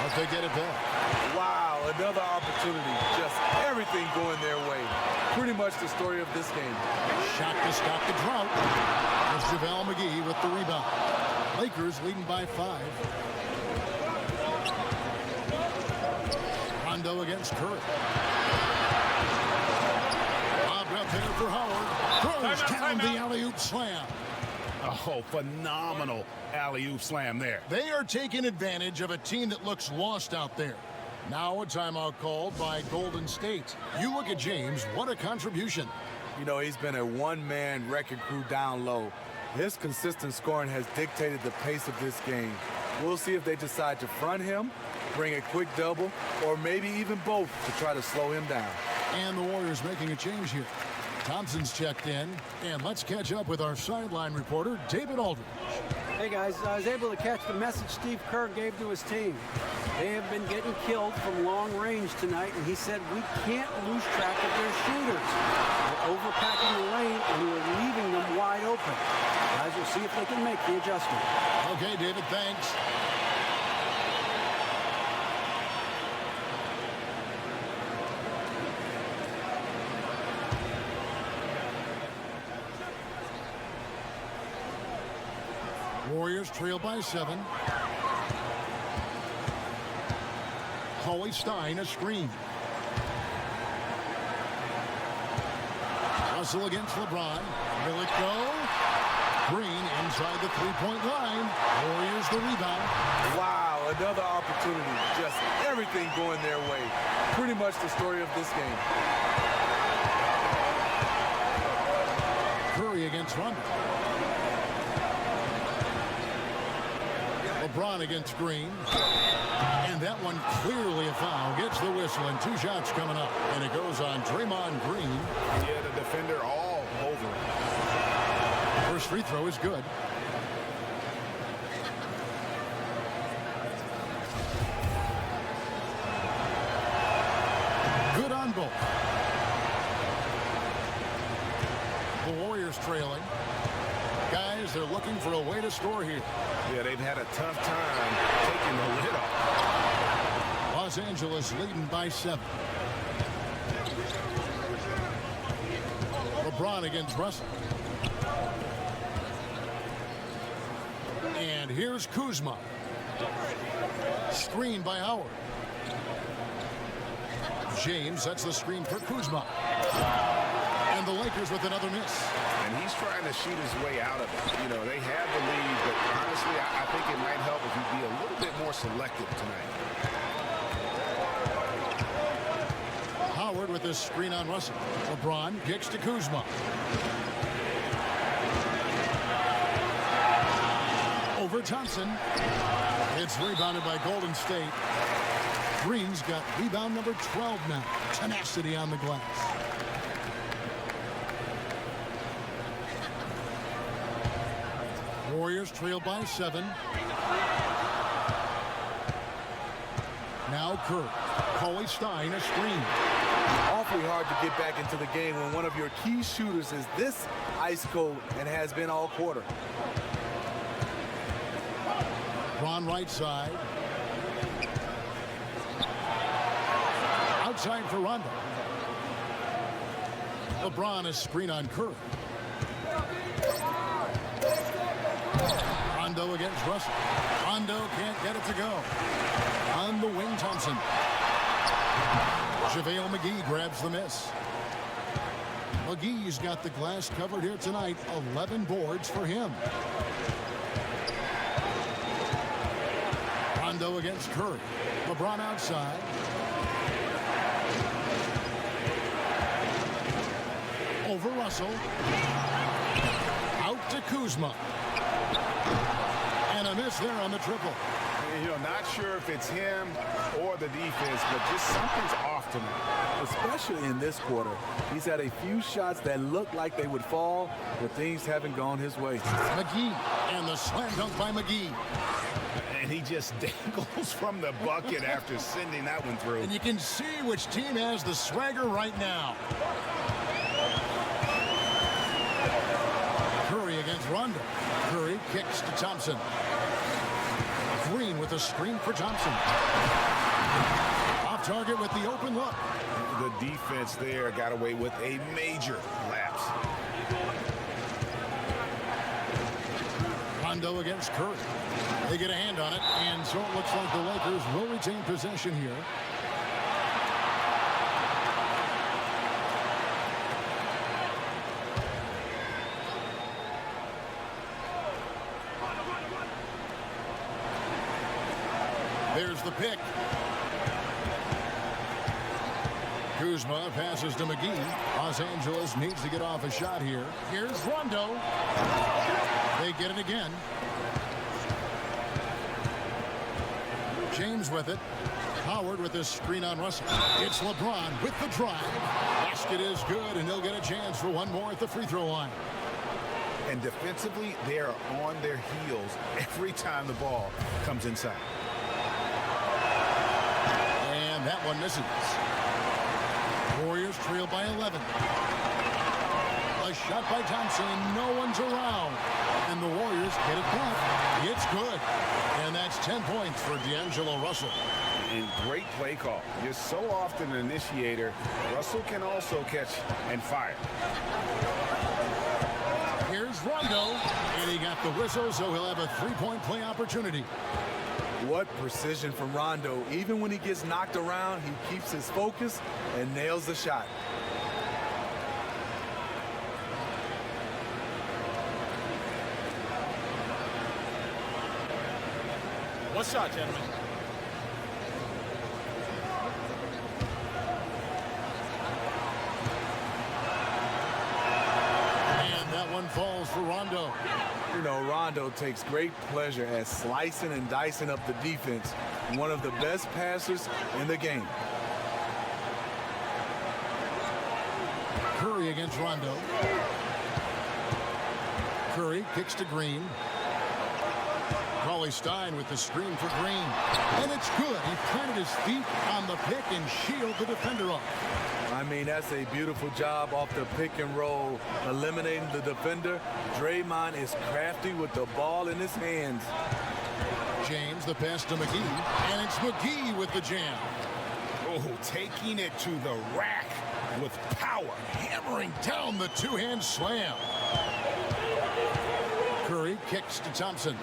But they get it back. Wow, another opportunity. Just everything going their way. Pretty much the story of this game. Shot to stop the drought. It's JaVale McGee with the rebound. Lakers leading by 5. Rondo against Curry. Lobbed up here for Howard. Throws down the alley-oop slam. Oh, phenomenal alley-oop slam there. They are taking advantage of a team that looks lost out there. Now a timeout called by Golden State. You look at James, what a contribution. You know, he's been a one-man wrecking crew down low. His consistent scoring has dictated the pace of this game. We'll see if they decide to front him, bring a quick double, or maybe even both to try to slow him down. And the Warriors making a change here. Thompson's checked in, and let's catch up with our sideline reporter, David Aldridge. Hey guys, I was able to catch the message Steve Kerr gave to his team. They have been getting killed from long range tonight, and he said we can't lose track of their shooters. We're overpacking the lane, and we're leaving them wide open. Guys, we'll see if they can make the adjustment. Okay, David, thanks. Warriors trail by 7. Howie Stein, a screen. Russell against LeBron. Will it go? Green inside the three-point line. Warriors the rebound. Wow, another opportunity. Just everything going their way. Pretty much the story of this game. Curry against Rondo. LeBron against Green. And that one clearly a foul. Gets the whistle and 2 shots coming up. And it goes on Draymond Green. Yeah, the defender all over. First free throw is good. Good on both. The Warriors trailing. Guys, they're looking for a way to score here. Yeah, they've had a tough time taking the lid off. Los Angeles leading by 7. LeBron against Russell. And here's Kuzma. Screen by Howard. James sets the screen for Kuzma. And the Lakers with another miss. And he's trying to shoot his way out of it. You know, they have the lead, but honestly, I think it might help if he'd be a little bit more selective tonight. Howard with this screen on Russell. LeBron kicks to Kuzma. Over Thompson. It's rebounded by Golden State. Green's got rebound number 12 now. Tenacity on the glass. Warriors trail by 7. Now Curry. Howie Stein, a screen. Awfully hard to get back into the game when one of your key shooters is this ice cold and has been all quarter. Ron right side. Outside for Rondo. LeBron is screen on Curry. Rondo against Russell. Rondo can't get it to go. On the wing, Thompson. JaVale McGee grabs the miss. McGee's got the glass covered here tonight. 11 boards for him. Rondo against Curry. LeBron outside. Over Russell. Out to Kuzma. And a miss there on the triple. You know, not sure if it's him or the defense, but just something's off tonight. Especially in this quarter. He's had a few shots that looked like they would fall, but things haven't gone his way. McGee and the slam dunk by McGee. And he just dangles from the bucket after sending that one through. And you can see which team has the swagger right now. Curry against Rondo. Curry kicks to Thompson. Green with a screen for Thompson. Off target with the open look. The defense there got away with a major lapse. Rondo against Curry. They get a hand on it, and so it looks like the Lakers will retain possession here. There's the pick. Kuzma passes to McGee. Los Angeles needs to get off a shot here. Here's Rondo. They get it again. James with it. Howard with this screen on Russell. It's LeBron with the drive. Basket is good, and he'll get a chance for one more at the free throw line. And defensively, they are on their heels every time the ball comes inside. And that one misses. Warriors trail by 11. A shot by Thompson, and no one's around. And the Warriors get it back. It's good. And that's 10 points for D'Angelo Russell. And great play call. You're so often an initiator. Russell can also catch and fire. Here's Here's Rondo, and he got the whistle, so he'll have a three-point play opportunity. What precision from Rondo. Even when he gets knocked around, he keeps his focus and nails the shot. One shot, gentlemen. And that one falls for Rondo. You know, Rondo takes great pleasure at slicing and dicing up the defense. One of the best passers in the game. Curry against Rondo. Curry kicks to Green. Stein with the screen for Green. And it's good. He planted his feet on the pick and shielded the defender off. I mean, that's a beautiful job off the pick and roll, eliminating the defender. Draymond is crafty with the ball in his hands. James, the pass to McGee, and it's McGee with the jam. Oh, taking it to the rack with power. Hammering down the two-hand slam. Curry kicks to Thompson.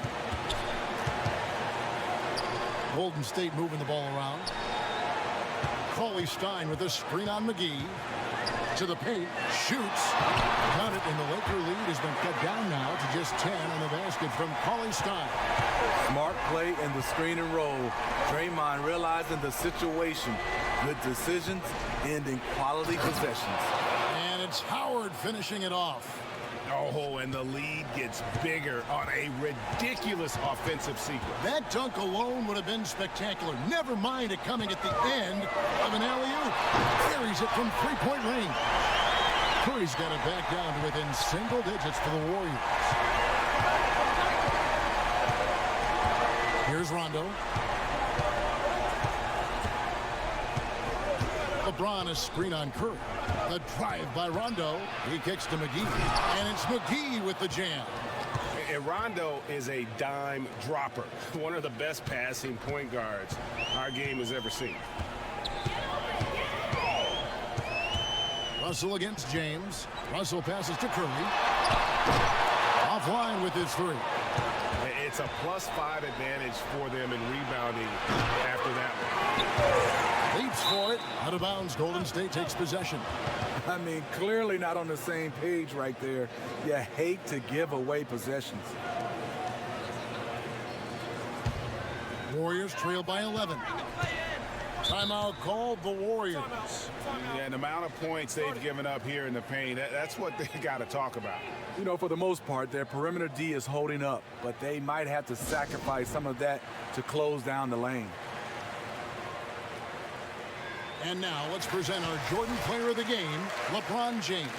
Golden State moving the ball around. Stein with a screen on McGee. To the paint, shoots. Got it, and the Laker lead has been cut down now to just 10 on the basket from Stein. Smart play in the screen and roll. Draymond realizing the situation. Good decisions, ending quality possessions. And it's Howard finishing it off. Oh, and the lead gets bigger on a ridiculous offensive sequence. That dunk alone would have been spectacular. Never mind it coming at the end of an alley-oop. Carries it from three-point range. Curry's got it back down to within single digits for the Warriors. Here's Rondo. LeBron, a screen on Curry. The drive by Rondo. He kicks to McGee. And it's McGee with the jam. And Rondo is a dime dropper. One of the best passing point guards our game has ever seen. Russell against James. Russell passes to Curry. Offline with his three. It's a +5 advantage for them in rebounding after that one. Leaps for it. Out of bounds. Golden State takes possession. I mean, clearly not on the same page right there. You hate to give away possessions. Warriors trail by 11. Timeout called the Warriors. Yeah, and the amount of points they've given up here in the paint, that's what they got to talk about. You know, for the most part, their perimeter D is holding up, but they might have to sacrifice some of that to close down the lane. And now let's present our Jordan Player of the Game, LeBron James.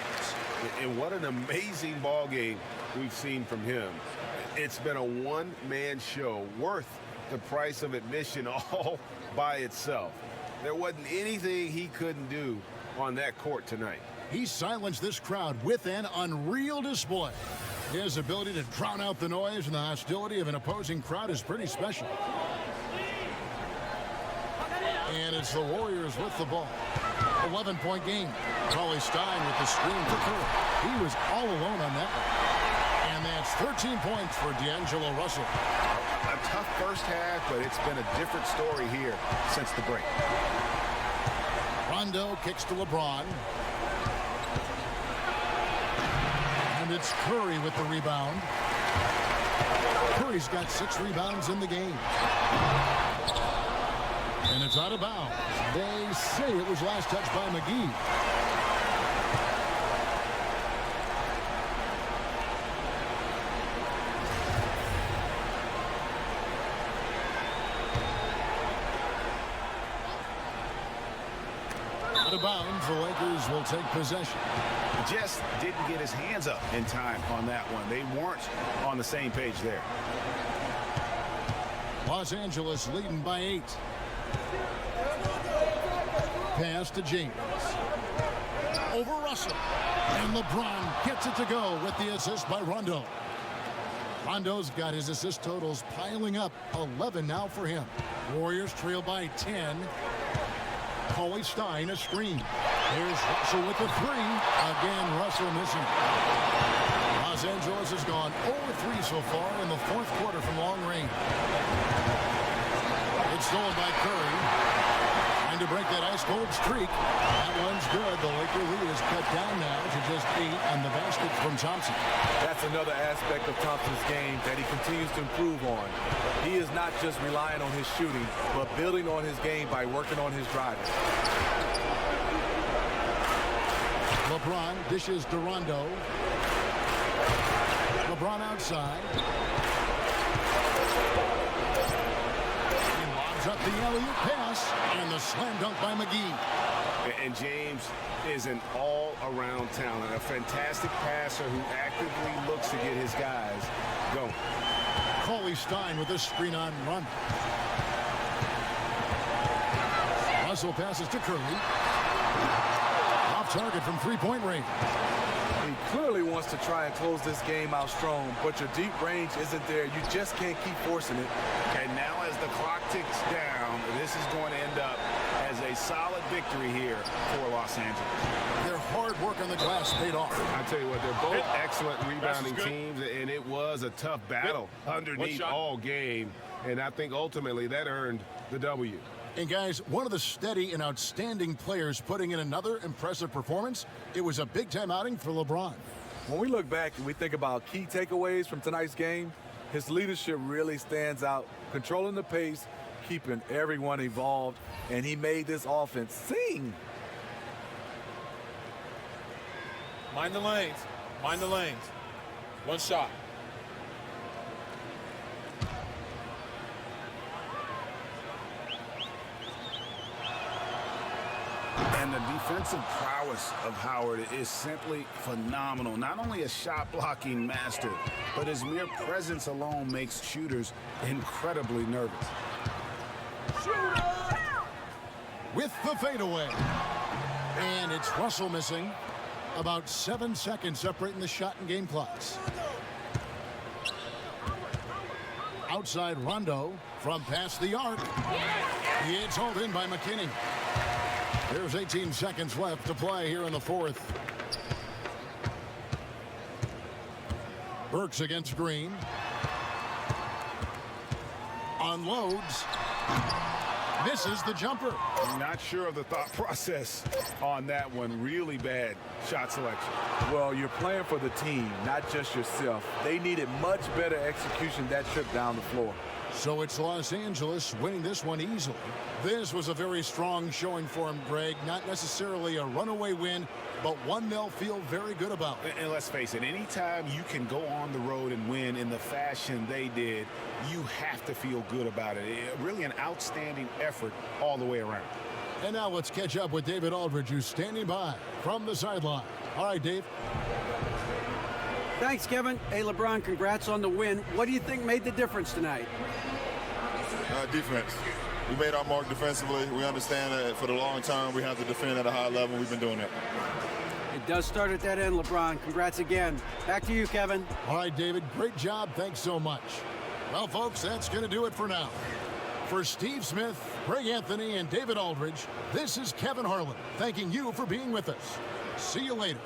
And what an amazing ball game we've seen from him. It's been a one-man show worth the price of admission all by itself. There wasn't anything he couldn't do on that court tonight. He silenced this crowd with an unreal display. His ability to drown out the noise and the hostility of an opposing crowd is pretty special. And it's the Warriors with the ball. 11-point game. Stein with the screen for Curry. He was all alone on that one. And that's 13 points for D'Angelo Russell. A tough first half, but it's been a different story here since the break. Rondo kicks to LeBron. And it's Curry with the rebound. Curry's got 6 rebounds in the game. And it's out of bounds. They say it was last touched by McGee. Out of bounds, the Lakers will take possession. Just didn't get his hands up in time on that one. They weren't on the same page there. Los Angeles leading by 8. Pass to James. Over Russell. And LeBron gets it to go with the assist by Rondo. Rondo's got his assist totals piling up. 11 now for him. Warriors trail by 10. Stein a screen. Here's Russell with the 3. Again, Russell missing. Los Los Angeles has gone 0-3 so far in the fourth quarter from long range. It's stolen by Curry. Trying to break that ice-cold streak. That one's good. The Laker lead is cut down now to just 8 on the basket from Thompson. That's another aspect of Thompson's game that he continues to improve on. He is not just relying on his shooting, but building on his game by working on his driving. LeBron dishes to Rondo. LeBron outside. He lobs up the alley-oop pass, and the slam dunk by McGee. And James is an all-around talent, a fantastic passer who actively looks to get his guys going. Cauley Stein with a screen on run. Russell passes to Curry. Off target from three-point range. He clearly wants to try and close this game out strong, but your deep range isn't there. You just can't keep forcing it. And now as the clock ticks down, this is going to end up as a solid victory here for Los Angeles. Their hard work on the glass paid off. I tell you what, they're both excellent rebounding teams, and it was a tough battle underneath all game. And I think ultimately that earned the W. And guys, one of the steady and outstanding players putting in another impressive performance. It was a big-time outing for LeBron. When we look back and we think about key takeaways from tonight's game, his leadership really stands out, controlling the pace, keeping everyone involved, and he made this offense sing. Mind the lanes. Mind the lanes. One shot. And the defensive prowess of Howard is simply phenomenal. Not only a shot-blocking master, but his mere presence alone makes shooters incredibly nervous. With the fadeaway. And it's Russell missing. About 7 seconds separating the shot and game clocks. Outside Rondo from past the arc. It's hauled in by McKinney. There's 18 seconds left to play here in the fourth. Burks against Green. Unloads. Misses the jumper. I'm not sure of the thought process on that one. Really bad shot selection. Well, you're playing for the team, not just yourself. They needed much better execution that trip down the floor. So it's Los Angeles winning this one easily. This was a very strong showing for him, Greg. Not necessarily a runaway win, but one they'll feel very good about. And let's face it, anytime you can go on the road and win in the fashion they did, you have to feel good about it. Really an outstanding effort all the way around. And now let's catch up with David Aldridge, who's standing by from the sideline. All right, Dave. Thanks, Kevin. Hey, LeBron, congrats on the win. What do you think made the difference tonight? Defense. We made our mark defensively. We understand that for the long term, we have to defend at a high level. We've been doing that. It does start at that end, LeBron. Congrats again. Back to you, Kevin. All right, David. Great job. Thanks so much. Well, folks, that's going to do it for now. For Steve Smith, Greg Anthony, and David Aldridge, this is Kevin Harlan thanking you for being with us. See you later.